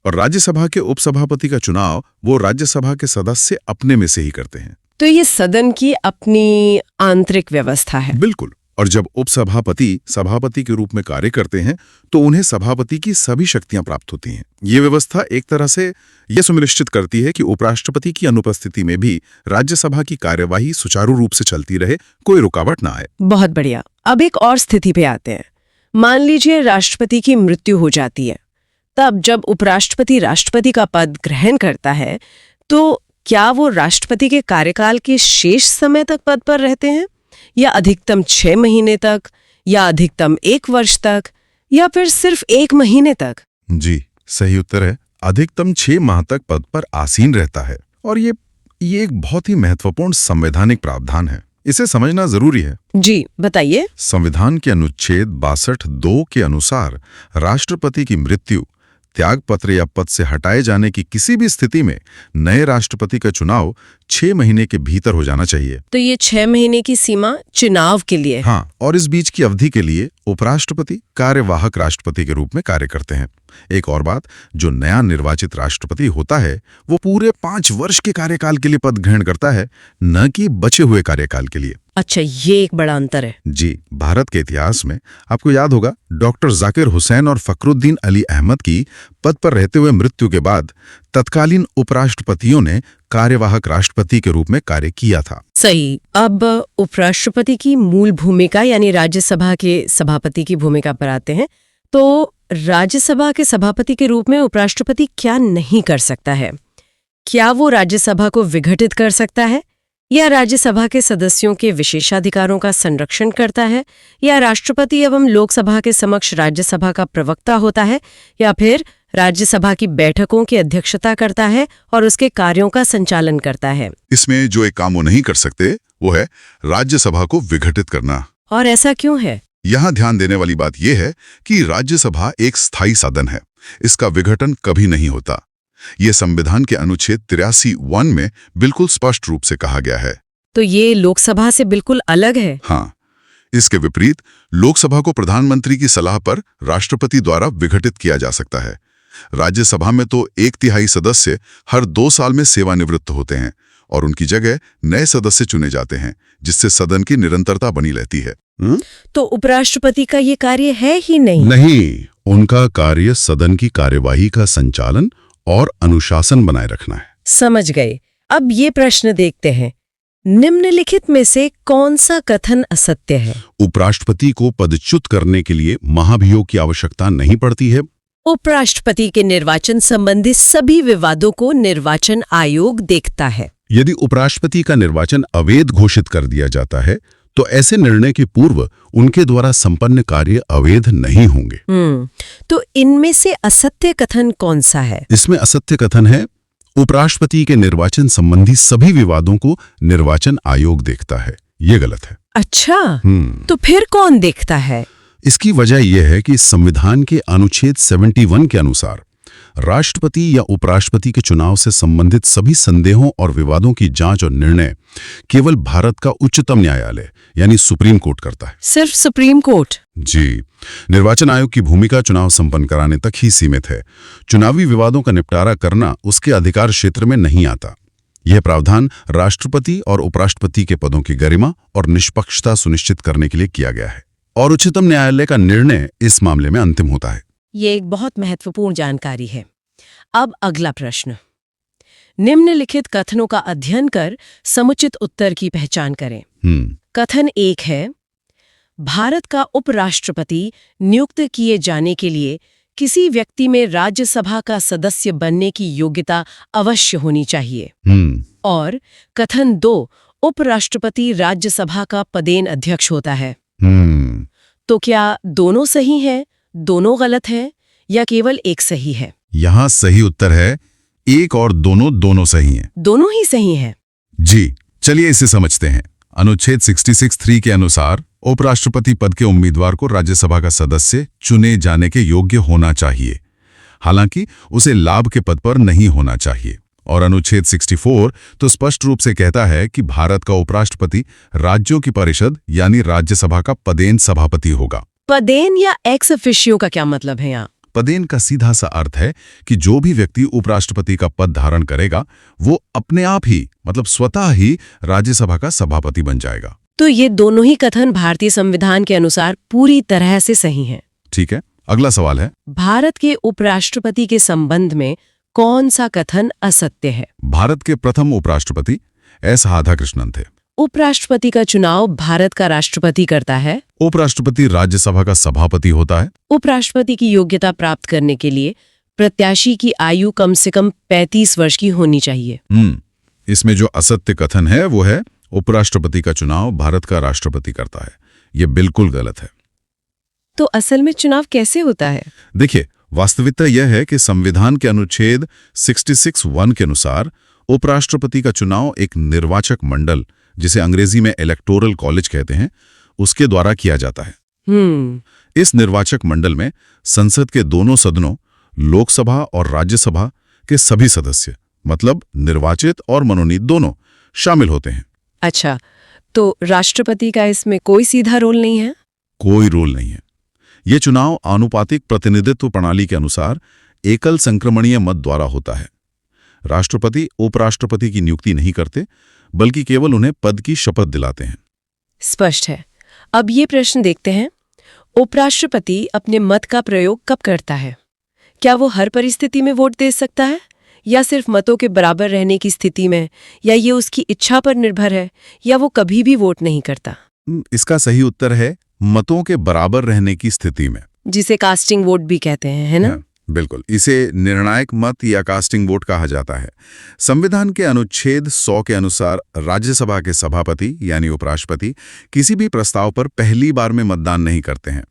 और राज्यसभा के उपसभापति का चुनाव वो राज्यसभा के सदस्य अपने में से ही करते हैं। तो ये सदन की अपनी आंतरिक व्यवस्था है। बिल्कुल। और जब उपसभापति सभापति के रूप में कार्य करते हैं, तो उन्हें सभापति की सभी शक्तियां प्राप्त होती हैं। ये व्यवस्था एक तरह से यह सुनिश्चित करती है कि उपराष्ट्रपति की अनुपस्थिति में भी राज्यसभा की कार्यवाही सुचारू रूप से चलती रहे, कोई रुकावट ना आए। बहुत बढ़िया। अब एक और स्थिति पे आते हैं। मान लीजिए राष्ट्रपति की मृत्यु हो जाती है। तब जब उपराष्ट्रपति राष्ट्रपति का पद ग्रहण करता है, तो क्या वो राष्ट्रपति के कार्यकाल के शेष समय तक पद पर रहते हैं, या अधिकतम 6 महीने तक, या अधिकतम 1 वर्ष तक, या फिर सिर्फ 1 महीने तक? जी, सही उत्तर है अधिकतम 6 माह तक पद पर आसीन रहता है। और ये एक बहुत ही महत्वपूर्ण संवैधानिक प्रावधान है, इसे समझना जरूरी है। जी, बताइए। संविधान के अनुच्छेद 62(2) के अनुसार राष्ट्रपति की मृत्यु, त्यागपत्र या पद से हटाए जाने की किसी भी स्थिति में नए राष्ट्रपति का चुनाव 6 महीने के भीतर हो जाना चाहिए। तो ये 6 महीने की सीमा चुनाव के लिए? हाँ, और इस बीच की अवधि के लिए उपराष्ट्रपति कार्यवाहक राष्ट्रपति के रूप में कार्य करते हैं। एक और बात, जो नया निर्वाचित राष्ट्रपति होता है वो पूरे 5 वर्ष के कार्यकाल के लिए पद ग्रहण करता है, न कि बचे हुए कार्यकाल के लिए। अच्छा, ये एक बड़ा अंतर है। जी, भारत के इतिहास में आपको याद होगा डॉक्टर जाकिर हुसैन और फखरुद्दीन अली अहमद की पद पर रहते हुए मृत्यु के बाद तत्कालीन उपराष्ट्रपतियों ने कार्यवाहक राष्ट्रपति के रूप में कार्य किया था। सही। अब उपराष्ट्रपति की मूल भूमिका यानी राज्यसभा के सभापति की भूमिका पर आते हैं। तो राज्यसभा के सभापति के रूप में उपराष्ट्रपति क्या नहीं कर सकता है? क्या वो राज्यसभा को विघटित कर सकता है, या राज्यसभा के सदस्यों के विशेषाधिकारों का संरक्षण करता है, या राष्ट्रपति एवं लोकसभा के समक्ष राज्यसभा का प्रवक्ता होता है, या फिर राज्यसभा की बैठकों की अध्यक्षता करता है और उसके कार्यों का संचालन करता है? इसमें जो एक काम वो नहीं कर सकते वो है राज्यसभा को विघटित करना। और ऐसा क्यों है? यहाँ ध्यान देने वाली बात यह है कि राज्यसभा एक स्थायी सदन है, इसका विघटन कभी नहीं होता। ये संविधान के अनुच्छेद 83(1) में बिल्कुल स्पष्ट रूप से कहा गया है। तो ये लोकसभा से बिल्कुल अलग है? हाँ, इसके विपरीत लोकसभा को प्रधानमंत्री की सलाह पर राष्ट्रपति द्वारा विघटित किया जा सकता है। राज्यसभा में तो 1/3 सदस्य हर 2 साल में सेवानिवृत्त होते हैं और उनकी जगह नए सदस्य चुने जाते हैं, जिससे सदन की निरंतरता बनी रहती है। तो उपराष्ट्रपति का ये कार्य है ही नहीं? नहीं, उनका कार्य सदन की कार्यवाही का संचालन और अनुशासन बनाए रखना है। समझ गए। अब ये प्रश्न देखते हैं, निम्नलिखित में से कौन सा कथन असत्य है? उपराष्ट्रपति को पदच्युत करने के लिए महाभियोग की आवश्यकता नहीं पड़ती है। उपराष्ट्रपति के निर्वाचन संबंधी सभी विवादों को निर्वाचन आयोग देखता है। यदि उपराष्ट्रपति का निर्वाचन अवैध घोषित कर दिया जाता है तो ऐसे निर्णय के पूर्व उनके द्वारा संपन्न कार्य अवैध नहीं होंगे। तो इनमें से असत्य कथन कौन सा है? इसमें असत्य कथन है, उपराष्ट्रपति के निर्वाचन संबंधी सभी विवादों को निर्वाचन आयोग देखता है। ये गलत है। अच्छा, तो फिर कौन देखता है? इसकी वजह यह है कि संविधान के अनुच्छेद 71 के अनुसार राष्ट्रपति या उपराष्ट्रपति के चुनाव से संबंधित सभी संदेहों और विवादों की जांच और निर्णय केवल भारत का उच्चतम न्यायालय यानी सुप्रीम कोर्ट करता है। सिर्फ सुप्रीम कोर्ट? जी, निर्वाचन आयोग की भूमिका चुनाव संपन्न कराने तक ही सीमित है। चुनावी विवादों का निपटारा करना उसके अधिकार क्षेत्र में नहीं आता। यह प्रावधान राष्ट्रपति और उपराष्ट्रपति के पदों की गरिमा और निष्पक्षता सुनिश्चित करने के लिए किया गया है और उच्चतम न्यायालय का निर्णय इस मामले में अंतिम होता है। ये एक बहुत महत्वपूर्ण जानकारी है। अब अगला प्रश्न, निम्नलिखित कथनों का अध्ययन कर समुचित उत्तर की पहचान करें। कथन 1 है, भारत का उपराष्ट्रपति नियुक्त किए जाने के लिए किसी व्यक्ति में राज्यसभा का सदस्य बनने की योग्यता अवश्य होनी चाहिए। और कथन 2, उपराष्ट्रपति राज्यसभा का पदेन अध्यक्ष होता है। तो क्या दोनों सही है, दोनों गलत है या केवल एक सही है? यहाँ सही उत्तर है एक और दोनों सही हैं। दोनों ही सही हैं। जी, चलिए इसे समझते हैं। अनुच्छेद 66(3) के अनुसार उपराष्ट्रपति पद के उम्मीदवार को राज्यसभा का सदस्य चुने जाने के योग्य होना चाहिए, हालांकि उसे लाभ के पद पर नहीं होना चाहिए। और अनुच्छेद 64 तो स्पष्ट रूप से कहता है कि भारत का उपराष्ट्रपति राज्यों की परिषद यानी राज्यसभा का पदेन सभापति होगा। पदेन या एक्स ऑफिशियो का क्या मतलब है यहाँ? पदेन का सीधा सा अर्थ है कि जो भी व्यक्ति उपराष्ट्रपति का पद धारण करेगा वो अपने आप ही मतलब स्वतः ही राज्यसभा का सभापति बन जाएगा। तो ये दोनों ही कथन भारतीय संविधान के अनुसार पूरी तरह से सही हैं। ठीक है, अगला सवाल है, भारत के उपराष्ट्रपति के संबंध में कौन सा कथन असत्य है? भारत के प्रथम उपराष्ट्रपति एस राधाकृष्णन थे। उपराष्ट्रपति का चुनाव भारत का राष्ट्रपति करता है। उपराष्ट्रपति राज्यसभा का सभापति होता है। उपराष्ट्रपति की योग्यता प्राप्त करने के लिए प्रत्याशी की आयु कम से कम 35 वर्ष की होनी चाहिए। इसमें जो असत्य कथन है वो है उपराष्ट्रपति का चुनाव भारत का राष्ट्रपति करता है। ये बिल्कुल गलत है। तो असल में चुनाव कैसे होता है? देखिए, वास्तविकता यह है कि संविधान के अनुच्छेद 66(1) के अनुसार उपराष्ट्रपति का चुनाव एक निर्वाचक मंडल, जिसे अंग्रेजी में इलेक्टोरल कॉलेज कहते हैं, उसके द्वारा किया जाता है। इस निर्वाचक मंडल में संसद के दोनों सदनों, लोकसभा और राज्यसभा के सभी सदस्य मतलब निर्वाचित और मनोनीत दोनों शामिल होते हैं। अच्छा, तो राष्ट्रपति का इसमें कोई सीधा रोल नहीं है? कोई रोल नहीं है। ये चुनाव आनुपातिक प्रतिनिधित्व प्रणाली के अनुसार एकल संक्रमणीय मत द्वारा होता है। राष्ट्रपति उपराष्ट्रपति की नियुक्ति नहीं करते, बल्कि केवल उन्हें पद की शपथ दिलाते हैं। स्पष्ट है। अब ये प्रश्न देखते हैं, उपराष्ट्रपति अपने मत का प्रयोग कब करता है? क्या वो हर परिस्थिति में वोट दे सकता है या सिर्फ मतों के बराबर रहने की स्थिति में, या ये उसकी इच्छा पर निर्भर है, या वो कभी भी वोट नहीं करता? इसका सही उत्तर है मतों के बराबर रहने की स्थिति में, जिसे कास्टिंग वोट भी कहते हैं, है ना? बिल्कुल, इसे निर्णायक मत या कास्टिंग वोट कहा जाता है। संविधान के अनुच्छेद 100 के अनुसार राज्यसभा के सभापति यानी उपराष्ट्रपति किसी भी प्रस्ताव पर पहली बार में मतदान नहीं करते हैं।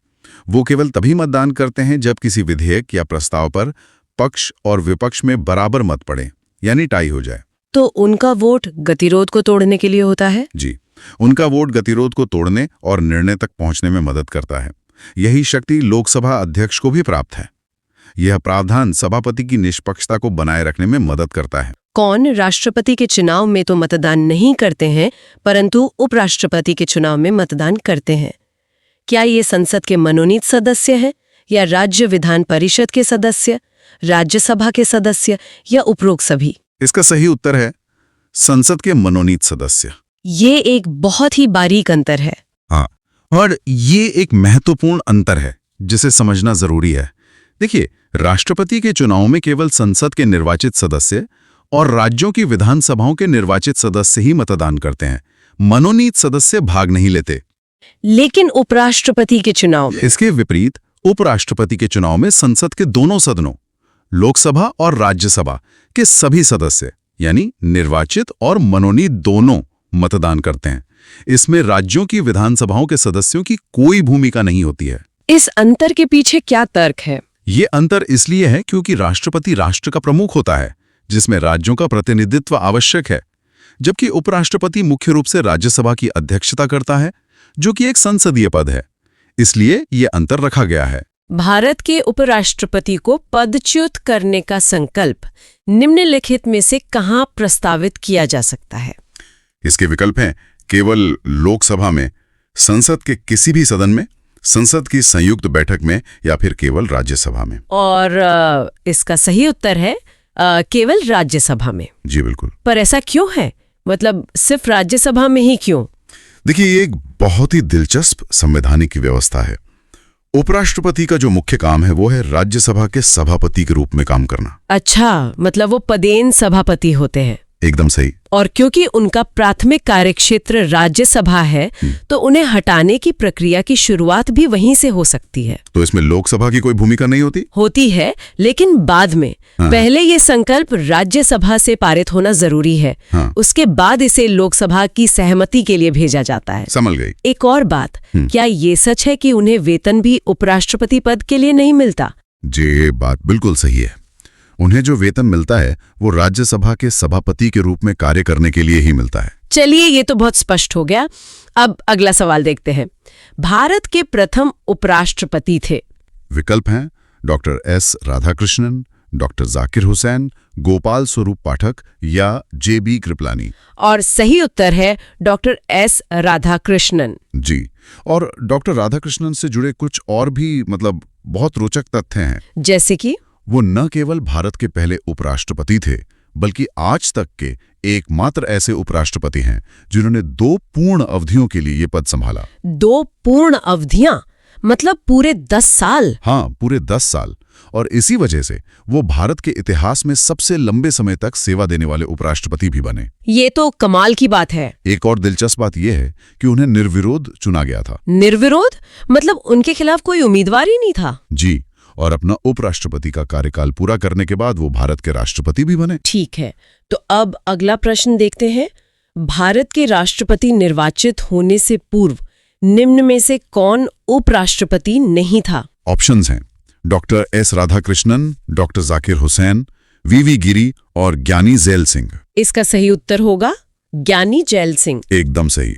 वो केवल तभी मतदान करते हैं जब किसी विधेयक या प्रस्ताव पर पक्ष और विपक्ष में बराबर मत पड़े यानी टाई हो जाए। तो उनका वोट गतिरोध को तोड़ने के लिए होता है? जी, उनका वोट गतिरोध को तोड़ने और निर्णय तक पहुंचने में मदद करता है। यही शक्ति लोकसभा अध्यक्ष को भी प्राप्त है। यह प्रावधान सभापति की निष्पक्षता को बनाए रखने में मदद करता है। कौन राष्ट्रपति के चुनाव में तो मतदान नहीं करते हैं, परंतु उपराष्ट्रपति के चुनाव में मतदान करते हैं? क्या ये संसद के मनोनीत सदस्य हैं या राज्य विधान परिषद के सदस्य? राज्यसभा के सदस्य या उपरोक्त सभी? इसका सही उत्तर है संसद के मनोनीत सदस्य। ये एक बहुत ही बारीक अंतर है। हाँ, और ये एक महत्वपूर्ण अंतर है जिसे समझना जरूरी है। देखिए, राष्ट्रपति के चुनाव में केवल संसद के निर्वाचित सदस्य और राज्यों की विधानसभाओं के निर्वाचित सदस्य ही मतदान करते हैं। मनोनीत सदस्य भाग नहीं लेते। लेकिन उपराष्ट्रपति के चुनाव में इसके विपरीत उपराष्ट्रपति के चुनाव में संसद के दोनों सदनों, लोकसभा और राज्यसभा के सभी सदस्य यानी निर्वाचित और मनोनीत दोनों मतदान करते हैं। इसमें राज्यों की विधानसभाओं के सदस्यों की कोई भूमिका नहीं होती है। इस अंतर के पीछे क्या तर्क है? ये अंतर इसलिए है क्योंकि राष्ट्रपति राष्ट्र का प्रमुख होता है, जिसमें राज्यों का प्रतिनिधित्व आवश्यक है, जबकि उपराष्ट्रपति मुख्य रूप से राज्यसभा की अध्यक्षता करता है, जो कि एक संसदीय पद है। इसलिए ये अंतर रखा गया है। भारत के उपराष्ट्रपति को पदच्युत करने का संकल्प निम्नलिखित में से कहाँ प्रस्तावित किया जा सकता है? इसके विकल्प हैं केवल लोकसभा में, संसद के किसी भी सदन में, संसद की संयुक्त बैठक में या फिर केवल राज्यसभा में। और इसका सही उत्तर है केवल राज्यसभा में। जी बिल्कुल। पर ऐसा क्यों है? मतलब सिर्फ राज्यसभा में ही क्यों? देखिए, ये एक बहुत ही दिलचस्प संवैधानिक व्यवस्था है। उपराष्ट्रपति का जो मुख्य काम है वो है राज्यसभा के सभापति के रूप में काम करना। अच्छा, मतलब वो पदेन सभापति होते हैं। एकदम सही। और क्योंकि उनका प्राथमिक कार्यक्षेत्र राज्यसभा है, तो उन्हें हटाने की प्रक्रिया की शुरुआत भी वहीं से हो सकती है। तो इसमें लोकसभा की कोई भूमिका नहीं होती? होती है, लेकिन बाद में। पहले ये संकल्प राज्यसभा से पारित होना जरूरी है। उसके बाद इसे लोकसभा की सहमति के लिए भेजा जाता है। समझ गई। एक और बात, क्या ये सच है कि उन्हें वेतन भी उपराष्ट्रपति पद के लिए नहीं मिलता? जी, ये बात बिल्कुल सही है। उन्हें जो वेतन मिलता है वो राज्यसभा के सभापति के रूप में कार्य करने के लिए ही मिलता है। चलिए, ये तो बहुत स्पष्ट हो गया। अब अगला सवाल देखते हैं। भारत के प्रथम उपराष्ट्रपति थे? विकल्प हैं doctor S Radhakrishnan, doctor Zakir Hussain, Gopal स्वरूप पाठक या जेबी कृपलानी। और सही उत्तर है डॉक्टर एस राधाकृष्णन। जी, और डॉक्टर राधाकृष्णन से जुड़े कुछ और भी बहुत रोचक तथ्य हैं। जैसे कि वो न केवल भारत के पहले उपराष्ट्रपति थे, बल्कि आज तक के एकमात्र ऐसे उपराष्ट्रपति हैं जिन्होंने 2 पूर्ण अवधियों के लिए ये पद संभाला। 2 पूर्ण अवधियां? मतलब पूरे 10 साल? हाँ, पूरे 10 साल। और इसी वजह से वो भारत के इतिहास में सबसे लंबे समय तक सेवा देने वाले उपराष्ट्रपति भी बने। ये तो कमाल की बात है। एक और दिलचस्प बात यह है कि उन्हें निर्विरोध चुना गया था। निर्विरोध? मतलब उनके खिलाफ कोई उम्मीदवार ही नहीं था? जी, और अपना उपराष्ट्रपति का कार्यकाल पूरा करने के बाद वो भारत के राष्ट्रपति भी बने। ठीक है, तो अब अगला प्रश्न देखते हैं। भारत के राष्ट्रपति निर्वाचित होने से पूर्व निम्न में से कौन उपराष्ट्रपति नहीं था? ऑप्शंस हैं doctor S Radhakrishnan, doctor Zakir Hussain, VV Giri और ज्ञानी जैल सिंह। इसका सही उत्तर होगा ज्ञानी जैल सिंह। एकदम सही।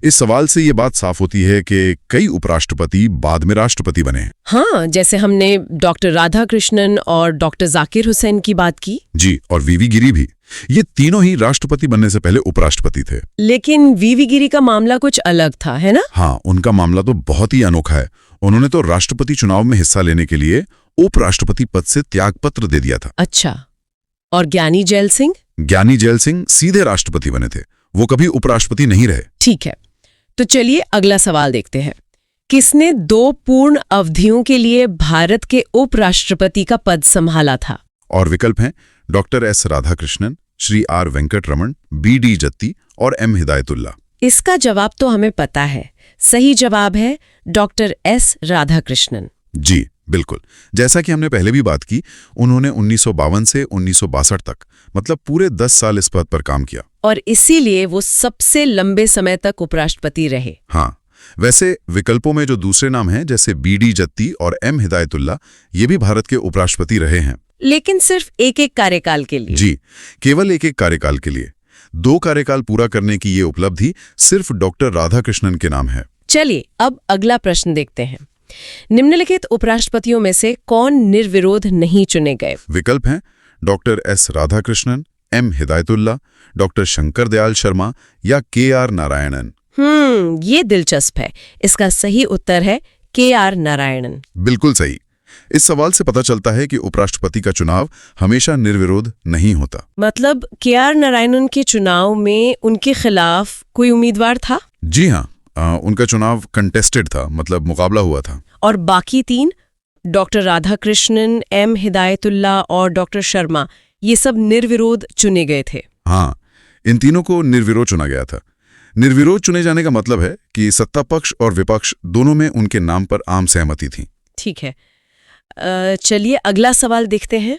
इस सवाल से ये बात साफ होती है कि कई उपराष्ट्रपति बाद में राष्ट्रपति बने। हाँ, जैसे हमने डॉक्टर राधाकृष्णन और डॉक्टर जाकिर हुसैन की बात की। जी, और वीवी गिरी भी। ये तीनों ही राष्ट्रपति बनने से पहले उपराष्ट्रपति थे। लेकिन वीवी गिरी का मामला कुछ अलग था, है ना? हाँ, उनका मामला तो बहुत ही अनोखा है। उन्होंने तो राष्ट्रपति चुनाव में हिस्सा लेने के लिए उपराष्ट्रपति पद से त्यागपत्र दे दिया था। अच्छा, और ज्ञानी जैल सिंह? ज्ञानी जैल सिंह सीधे राष्ट्रपति बने थे, वो कभी उपराष्ट्रपति नहीं रहे। ठीक है, तो चलिए अगला सवाल देखते हैं। किसने 2 पूर्ण अवधियों के लिए भारत के उपराष्ट्रपति का पद संभाला था? और विकल्प हैं doctor S Radhakrishnan, Shri R Venkataraman, BD. Jatti और एम हिदायतुल्ला। इसका जवाब तो हमें पता है। सही जवाब है डॉक्टर एस राधाकृष्णन। जी बिल्कुल। जैसा कि हमने पहले भी बात की, उन्होंने 1952 से 1962 तक पूरे 10 साल इस पद पर काम किया। और इसीलिए वो सबसे लंबे समय तक उपराष्ट्रपति रहे। हाँ, वैसे विकल्पों में जो दूसरे नाम हैं जैसे बी.डी. जत्ती और एम हिदायतुल्ला, ये भी भारत के उपराष्ट्रपति रहे हैं। लेकिन सिर्फ एक कार्यकाल के लिए। जी, केवल एक कार्यकाल के लिए। 2 कार्यकाल पूरा करने की ये उपलब्धि सिर्फ डॉक्टर राधाकृष्णन के नाम है। चलिए अब अगला प्रश्न देखते हैं। निम्नलिखित उपराष्ट्रपतियों में से कौन निर्विरोध नहीं चुने गए? विकल्प हैं doctor S Radhakrishnan, M Hidayatullah, doctor Shankar Dayal Sharma या के.आर. नारायणन। ये दिलचस्प है। इसका सही उत्तर है के.आर. नारायणन। बिल्कुल सही। इस सवाल से पता चलता है कि उपराष्ट्रपति का चुनाव हमेशा निर्विरोध नहीं होता। मतलब के.आर. नारायणन के चुनाव में उनके खिलाफ कोई उम्मीदवार था? जी हाँ, उनका चुनाव कंटेस्टेड था, मतलब मुकाबला हुआ था। और बाकी 3, डॉक्टर राधाकृष्णन, एम. हिदायतुल्लाह और डॉक्टर शर्मा, ये सब निर्विरोध चुने गए थे। हाँ, इन तीनों को निर्विरोध चुना गया था। निर्विरोध चुने जाने का मतलब है कि सत्ता पक्ष और विपक्ष दोनों में उनके नाम पर आम सहमति थी। ठीक है, चलिए अगला सवाल देखते हैं।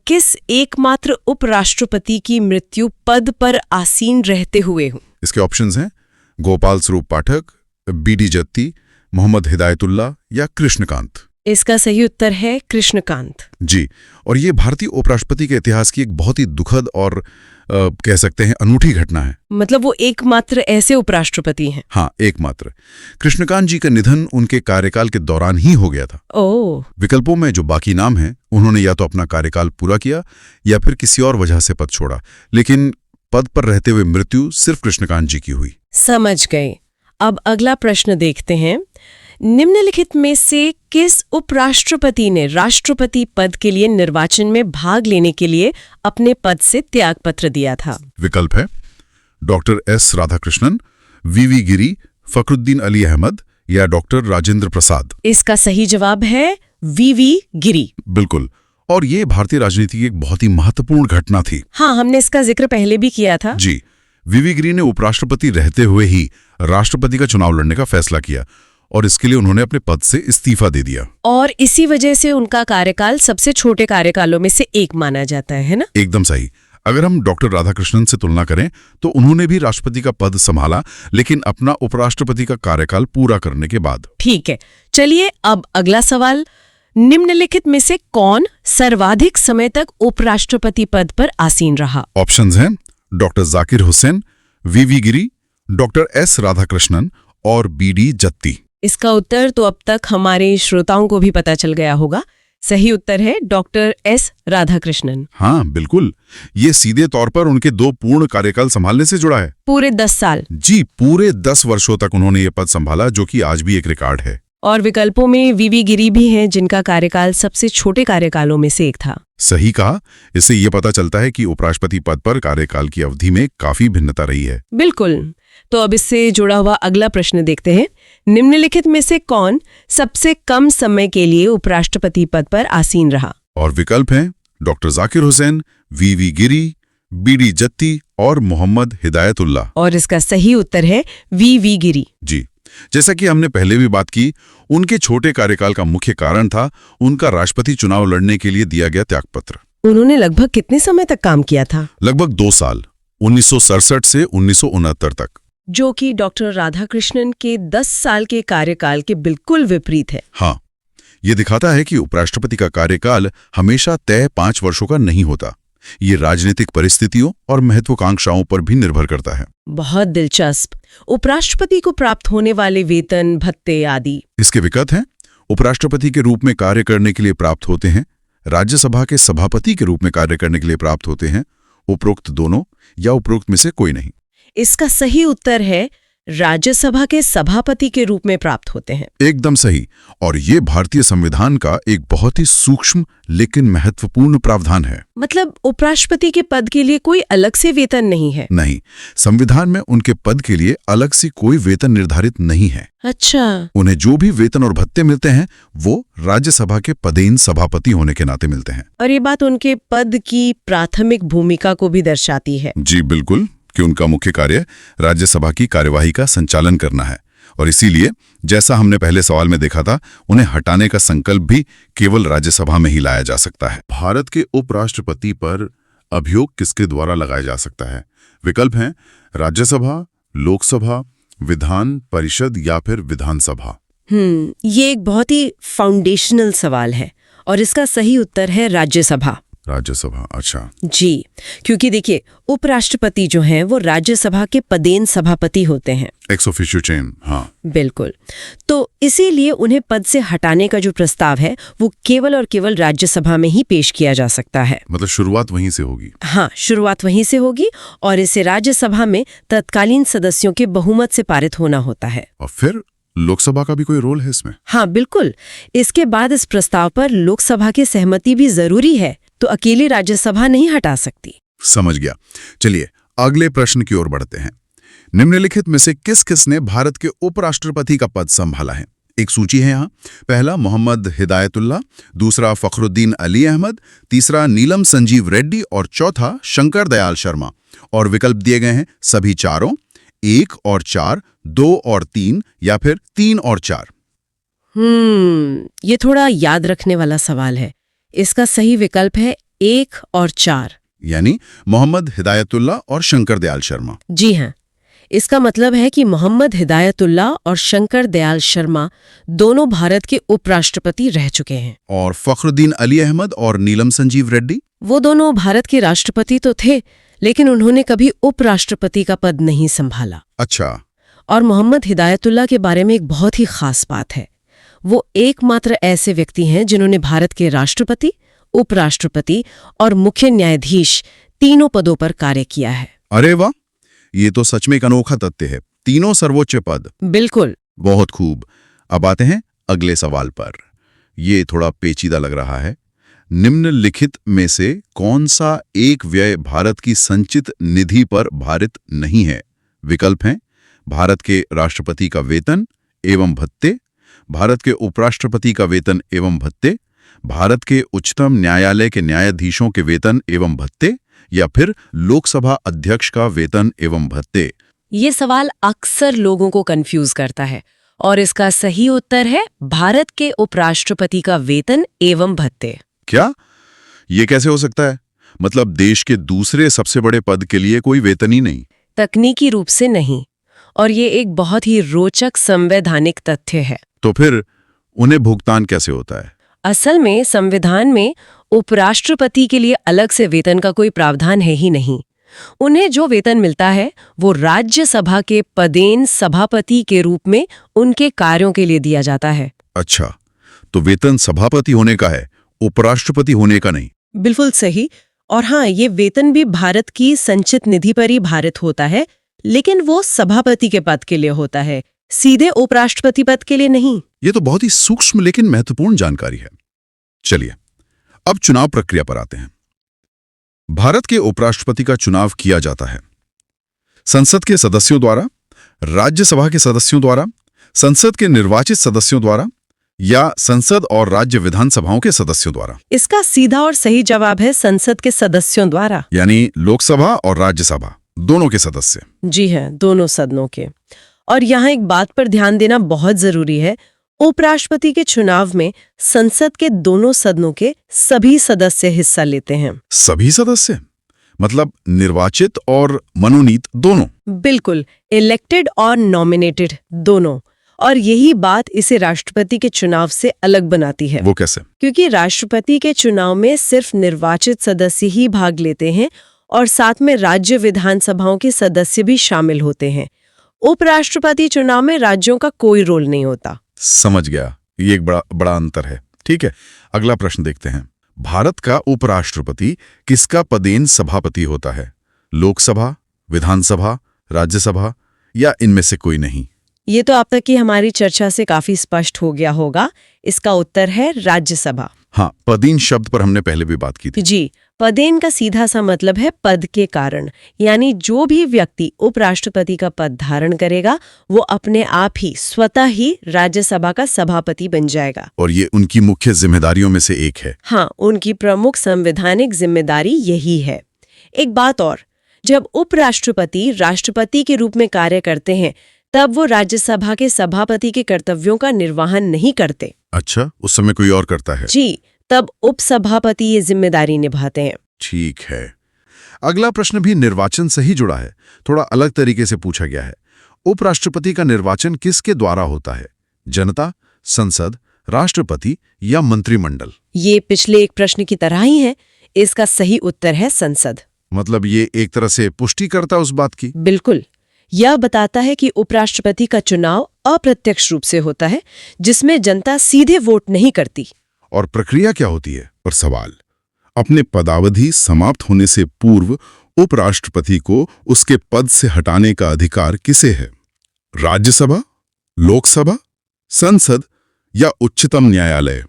किस एकमात्र उपराष्ट्रपति की मृत्यु पद पर आसीन रहते हुए हुई? इसके ऑप्शंस हैं गोपाल स्वरूप पाठक, बी.डी. जत्ती, मोहम्मद हिदायतुल्लाह या कृष्णकांत। इसका सही उत्तर है कृष्णकांत। जी, और ये भारतीय उपराष्ट्रपति के इतिहास की एक बहुत ही दुखद और कह सकते हैं अनूठी घटना है। मतलब वो एकमात्र ऐसे उपराष्ट्रपति हैं? हाँ, एकमात्र। कृष्णकांत जी का निधन उनके कार्यकाल के दौरान ही हो गया था। ओह। विकल्पों में जो बाकी नाम हैं, उन्होंने या तो अपना कार्यकाल पूरा किया या फिर किसी और वजह से पद छोड़ा, लेकिन पद पर रहते हुए मृत्यु सिर्फ कृष्णकांत जी की हुई। समझ गए। अब अगला प्रश्न देखते हैं। निम्नलिखित में से किस उपराष्ट्रपति ने राष्ट्रपति पद के लिए निर्वाचन में भाग लेने के लिए अपने पद से त्यागपत्र दिया था? विकल्प है डॉक्टर एस राधाकृष्णन, वी गिरी, फखरुद्दीन अली अहमद या डॉक्टर राजेंद्र प्रसाद। इसका सही जवाब है वी गिरी। बिल्कुल, और ये भारतीय राजनीति की एक बहुत ही महत्वपूर्ण घटना थी। हाँ, हमने इसका जिक्र पहले भी किया था। जी, वी गिरी ने उपराष्ट्रपति रहते हुए ही राष्ट्रपति का चुनाव लड़ने का फैसला किया और इसके लिए उन्होंने अपने पद से इस्तीफा दे दिया। और इसी वजह से उनका कार्यकाल सबसे छोटे कार्यकालों में से एक माना जाता है ना? एकदम सही। अगर हम डॉक्टर राधाकृष्णन से तुलना करें तो उन्होंने भी राष्ट्रपति का पद संभाला, लेकिन अपना उपराष्ट्रपति का कार्यकाल पूरा करने के बाद। ठीक है, चलिए अब अगला सवाल। निम्नलिखित में से कौन सर्वाधिक समय तक उपराष्ट्रपति पद पर आसीन रहा? ऑप्शंस हैं doctor Zakir Hussain, V Giri, doctor S Radhakrishnan और बी.डी. जत्ती। इसका उत्तर तो अब तक हमारे श्रोताओं को भी पता चल गया होगा। सही उत्तर है डॉक्टर एस राधाकृष्णन। हाँ बिल्कुल, ये सीधे तौर पर उनके 2 पूर्ण कार्यकाल संभालने से जुड़ा है। पूरे 10 साल। जी, पूरे 10 वर्षों तक उन्होंने ये पद संभाला, जो कि आज भी एक रिकॉर्ड है। और विकल्पों में वी गिरी भी हैं, जिनका कार्यकाल सबसे छोटे कार्यकालों में से एक था। सही कहा। इससे ये पता चलता है कि उपराष्ट्रपति पद पर कार्यकाल की अवधि में काफी भिन्नता रही है। बिल्कुल। तो अब इससे जुड़ा हुआ अगला प्रश्न देखते हैं। निम्नलिखित में से कौन सबसे कम समय के लिए उपराष्ट्रपति पद पर आसीन रहा? और विकल्प हैं doctor Zakir Hussain, V Giri, BD. Jatti और मोहम्मद हिदायतुल्लाह। और इसका सही उत्तर है वी गिरी। जी, जैसा कि हमने पहले भी बात की, उनके छोटे कार्यकाल का मुख्य कारण था उनका राष्ट्रपति चुनाव लड़ने के लिए दिया गया त्यागपत्र। उन्होंने लगभग कितने समय तक काम किया था? लगभग 2 साल, 1967 से 1969 तक, जो कि डॉक्टर राधाकृष्णन के 10 साल के कार्यकाल के बिल्कुल विपरीत है। हाँ, ये दिखाता है कि उपराष्ट्रपति का कार्यकाल हमेशा तय 5 वर्षों का नहीं होता। ये राजनीतिक परिस्थितियों और महत्वाकांक्षाओं पर भी निर्भर करता है। बहुत दिलचस्प। उपराष्ट्रपति को प्राप्त होने वाले वेतन, भत्ते आदि? इसके विकल्प हैं उपराष्ट्रपति के रूप में कार्य करने के लिए प्राप्त होते हैं, राज्यसभा के सभापति के रूप में कार्य करने के लिए प्राप्त होते हैं, उपरोक्त दोनों या उपरोक्त में से कोई नहीं। इसका सही उत्तर है राज्यसभा के सभापति के रूप में प्राप्त होते हैं। एकदम सही। और ये भारतीय संविधान का एक बहुत ही सूक्ष्म लेकिन महत्वपूर्ण प्रावधान है। मतलब उपराष्ट्रपति के पद के लिए कोई अलग से वेतन नहीं है? नहीं, संविधान में उनके पद के लिए अलग से कोई वेतन निर्धारित नहीं है। अच्छा। उन्हें जो भी वेतन और भत्ते मिलते हैं वो राज्यसभा के पदेन सभापति होने के नाते मिलते हैं। और ये बात उनके पद की प्राथमिक भूमिका को भी दर्शाती है। जी बिल्कुल, कि उनका मुख्य कार्य राज्यसभा की कार्यवाही का संचालन करना है, और इसीलिए जैसा हमने पहले सवाल में देखा था, उन्हें हटाने का संकल्प भी केवल राज्यसभा में ही लाया जा सकता है। भारत के उपराष्ट्रपति पर अभियोग किसके द्वारा लगाया जा सकता है? विकल्प हैं राज्यसभा, लोकसभा, विधान परिषद या फिर विधानसभा। ये एक बहुत ही फाउंडेशनल सवाल है और इसका सही उत्तर है राज्यसभा। राज्यसभा, अच्छा जी, क्योंकि देखिए उपराष्ट्रपति जो हैं वो राज्यसभा के पदेन सभापति होते हैं, एक्स ऑफिशियो चेन। हाँ बिल्कुल। तो इसीलिए उन्हें पद से हटाने का जो प्रस्ताव है वो केवल और केवल राज्यसभा में ही पेश किया जा सकता है। मतलब शुरुआत वहीं से होगी। हाँ, शुरुआत वहीं से होगी और इसे राज्यसभा में तत्कालीन सदस्यों के बहुमत से पारित होना होता है। और फिर लोकसभा का भी कोई रोल है इसमें? हाँ बिल्कुल। इसके बाद इस प्रस्ताव पर लोकसभा की सहमति भी जरूरी है, तो अकेली राज्यसभा नहीं हटा सकती। समझ गया। चलिए अगले प्रश्न की ओर बढ़ते हैं। निम्नलिखित में से किस किस ने भारत के उपराष्ट्रपति का पद संभाला है? एक सूची है यहाँ। पहला मोहम्मद हिदायतुल्लाह, दूसरा फखरुद्दीन अली अहमद, तीसरा नीलम संजीव रेड्डी और चौथा शंकर दयाल शर्मा। और विकल्प दिए गए हैं सभी चारों, 1 और 4, 2 और 3 या फिर 3 और 4। ये थोड़ा याद रखने वाला सवाल है। इसका सही विकल्प है 1 और 4। यानी मोहम्मद हिदायतुल्लाह और शंकर दयाल शर्मा। जी हाँ, इसका मतलब है कि मोहम्मद हिदायतुल्लाह और शंकर दयाल शर्मा दोनों भारत के उपराष्ट्रपति रह चुके हैं। और फखरुद्दीन अली अहमद और नीलम संजीव रेड्डी? वो दोनों भारत के राष्ट्रपति तो थे, लेकिन उन्होंने कभी उपराष्ट्रपति का पद नहीं संभाला। अच्छा। और मोहम्मद हिदायतुल्लाह के बारे में एक बहुत ही खास बात है। वो एकमात्र ऐसे व्यक्ति हैं जिन्होंने भारत के राष्ट्रपति, उपराष्ट्रपति और मुख्य न्यायाधीश तीनों पदों पर कार्य किया है। अरे वाह, ये तो सच में एक अनोखा तथ्य है। तीनों सर्वोच्च पद। बिल्कुल। बहुत खूब। अब आते हैं अगले सवाल पर। ये थोड़ा पेचीदा लग रहा है। निम्नलिखित में से कौन सा एक व्यय भारत की संचित निधि पर भारित नहीं है? विकल्प हैं भारत के राष्ट्रपति का वेतन एवं भत्ते, भारत के उपराष्ट्रपति का वेतन एवं भत्ते, भारत के उच्चतम न्यायालय के न्यायाधीशों के वेतन एवं भत्ते, या फिर लोकसभा अध्यक्ष का वेतन एवं भत्ते। ये सवाल अक्सर लोगों को कंफ्यूज करता है और इसका सही उत्तर है भारत के उपराष्ट्रपति का वेतन एवं भत्ते। क्या? ये कैसे हो सकता है? मतलब देश के दूसरे सबसे बड़े पद के लिए कोई वेतन ही नहीं? तकनीकी रूप से नहीं, और ये एक बहुत ही रोचक संवैधानिक तथ्य है। तो फिर उन्हें भुगतान कैसे होता है? असल में संविधान में उपराष्ट्रपति के लिए अलग से वेतन का कोई प्रावधान है ही नहीं। उन्हें जो वेतन मिलता है वो राज्यसभा के पदेन सभापति के रूप में उनके कार्यों के लिए दिया जाता है। अच्छा, तो वेतन सभापति होने का है, उपराष्ट्रपति होने का नहीं? बिल्कुल सही। और हाँ, ये वेतन भी भारत की संचित निधि पर ही भारित होता है, लेकिन वो सभापति के पद के लिए होता है, सीधे उपराष्ट्रपति पद के लिए नहीं। ये तो बहुत ही सूक्ष्म लेकिन महत्वपूर्ण जानकारी है। चलिए अब चुनाव प्रक्रिया पर आते हैं। भारत के उपराष्ट्रपति का चुनाव किया जाता है संसद के सदस्यों द्वारा, राज्यसभा के सदस्यों द्वारा, संसद के निर्वाचित सदस्यों द्वारा या संसद और राज्य विधानसभाओं के सदस्यों द्वारा। इसका सीधा और सही जवाब है संसद के सदस्यों द्वारा। यानी लोकसभा और राज्यसभा दोनों के सदस्य। जी हैं, दोनों सदनों के। और यहाँ एक बात पर ध्यान देना बहुत जरूरी है, उपराष्ट्रपति के चुनाव में संसद के दोनों सदनों के सभी सदस्य हिस्सा लेते हैं। सभी सदस्य मतलब निर्वाचित और मनोनीत दोनों? बिल्कुल, इलेक्टेड और नॉमिनेटेड दोनों। और यही बात इसे राष्ट्रपति के चुनाव से अलग बनाती है। वो कैसे? क्योंकि राष्ट्रपति के चुनाव में सिर्फ निर्वाचित सदस्य ही भाग लेते हैं और साथ में राज्य विधानसभाओं के सदस्य भी शामिल होते हैं। उपराष्ट्रपति चुनाव में राज्यों का कोई रोल नहीं होता। समझ गया, ये एक बड़ा अंतर है। ठीक है, अगला प्रश्न देखते हैं। भारत का उपराष्ट्रपति किसका पदेन सभापति होता है? लोकसभा, विधानसभा, राज्यसभा या इनमें से कोई नहीं? ये तो अब तक की हमारी चर्चा से काफी स्पष्ट हो गया होगा। इसका उत्तर है राज्यसभा। हाँ, पदेन शब्द पर हमने पहले भी बात की थी। जी, पदेन का सीधा सा मतलब है पद के कारण, यानी जो भी व्यक्ति उपराष्ट्रपति का पद धारण करेगा वो अपने आप ही स्वतः ही राज्यसभा का सभापति बन जाएगा। और ये उनकी मुख्य जिम्मेदारियों में से एक है। हाँ, उनकी प्रमुख संवैधानिक जिम्मेदारी यही है। एक बात और, जब उपराष्ट्रपति राष्ट्रपति के रूप में कार्य करते हैं तब वो राज्यसभा के सभापति के कर्तव्यों का निर्वहन नहीं करते। अच्छा, उस समय कोई और करता है? जी, तब उपसभापति ये जिम्मेदारी निभाते हैं। ठीक है। अगला प्रश्न भी निर्वाचन से ही जुड़ा है, थोड़ा अलग तरीके से पूछा गया है। उपराष्ट्रपति का निर्वाचन किसके द्वारा होता है? जनता, संसद, राष्ट्रपति या मंत्रिमंडल? ये पिछले एक प्रश्न की तरह ही है। इसका सही उत्तर है संसद। मतलब ये एक तरह से पुष्टि करता उस बात की? बिल्कुल, यह बताता है कि उपराष्ट्रपति का चुनाव अप्रत्यक्ष रूप से होता है, जिसमें जनता सीधे वोट नहीं करती। और प्रक्रिया क्या होती है? और सवाल, अपने पदावधि समाप्त होने से पूर्व उपराष्ट्रपति को उसके पद से हटाने का अधिकार किसे है? राज्यसभा, लोकसभा, संसद या उच्चतम न्यायालय?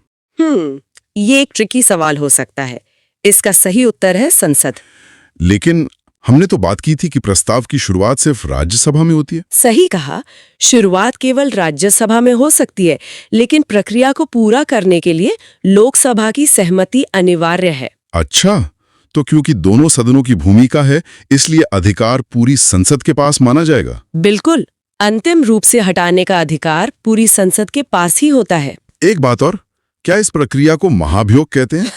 ये एक ट्रिकी सवाल हो सकता है। इसका सही उत्तर है संसद। लेकिन हमने तो बात की थी कि प्रस्ताव की शुरुआत सिर्फ राज्यसभा में होती है। सही कहा, शुरुआत केवल राज्यसभा में हो सकती है, लेकिन प्रक्रिया को पूरा करने के लिए लोकसभा की सहमति अनिवार्य है। अच्छा, तो क्योंकि दोनों सदनों की भूमिका है, इसलिए अधिकार पूरी संसद के पास माना जाएगा? बिल्कुल, अंतिम रूप से हटाने का अधिकार पूरी संसद के पास ही होता है। एक बात और, क्या इस प्रक्रिया को महाभियोग कहते हैं?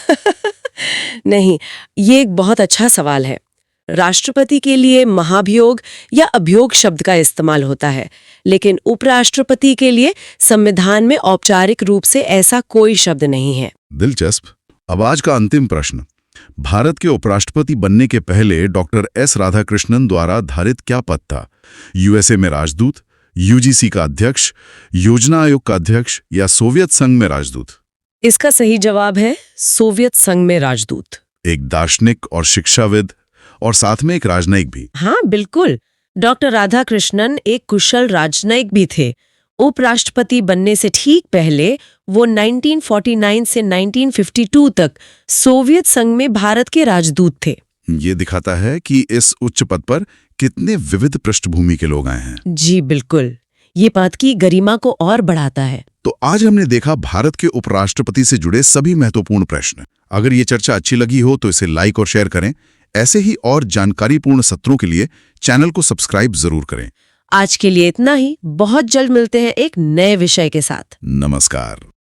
नहीं, ये एक बहुत अच्छा सवाल है। राष्ट्रपति के लिए महाभियोग या अभियोग शब्द का इस्तेमाल होता है, लेकिन उपराष्ट्रपति के लिए संविधान में औपचारिक रूप से ऐसा कोई शब्द नहीं है। दिलचस्प। अब आज का अंतिम प्रश्न। भारत के उपराष्ट्रपति बनने के पहले डॉक्टर एस राधाकृष्णन द्वारा धारित क्या पद था? यूएसए में राजदूत, यूजीसी का अध्यक्ष, योजना आयोग का अध्यक्ष या सोवियत संघ में राजदूत? इसका सही जवाब है सोवियत संघ में राजदूत। एक दार्शनिक और शिक्षाविद और साथ में एक राजनयिक भी। हाँ बिल्कुल, डॉक्टर राधाकृष्णन एक कुशल राजनयिक भी थे। उपराष्ट्रपति बनने से ठीक पहले वो 1949 से 1952 तक सोवियत संघ में भारत के राजदूत थे। ये दिखाता है कि इस उच्च पद पर कितने विविध पृष्ठभूमि के लोग आए हैं। जी बिल्कुल, ये पद की गरिमा को और बढ़ाता है। तो आज हमने देखा भारत के उपराष्ट्रपति से जुड़े सभी महत्वपूर्ण प्रश्न। अगर ये चर्चा अच्छी लगी हो तो इसे लाइक और शेयर करें। ऐसे ही और जानकारीपूर्ण सत्रों के लिए चैनल को सब्सक्राइब जरूर करें। आज के लिए इतना ही। बहुत जल्द मिलते हैं एक नए विषय के साथ। नमस्कार।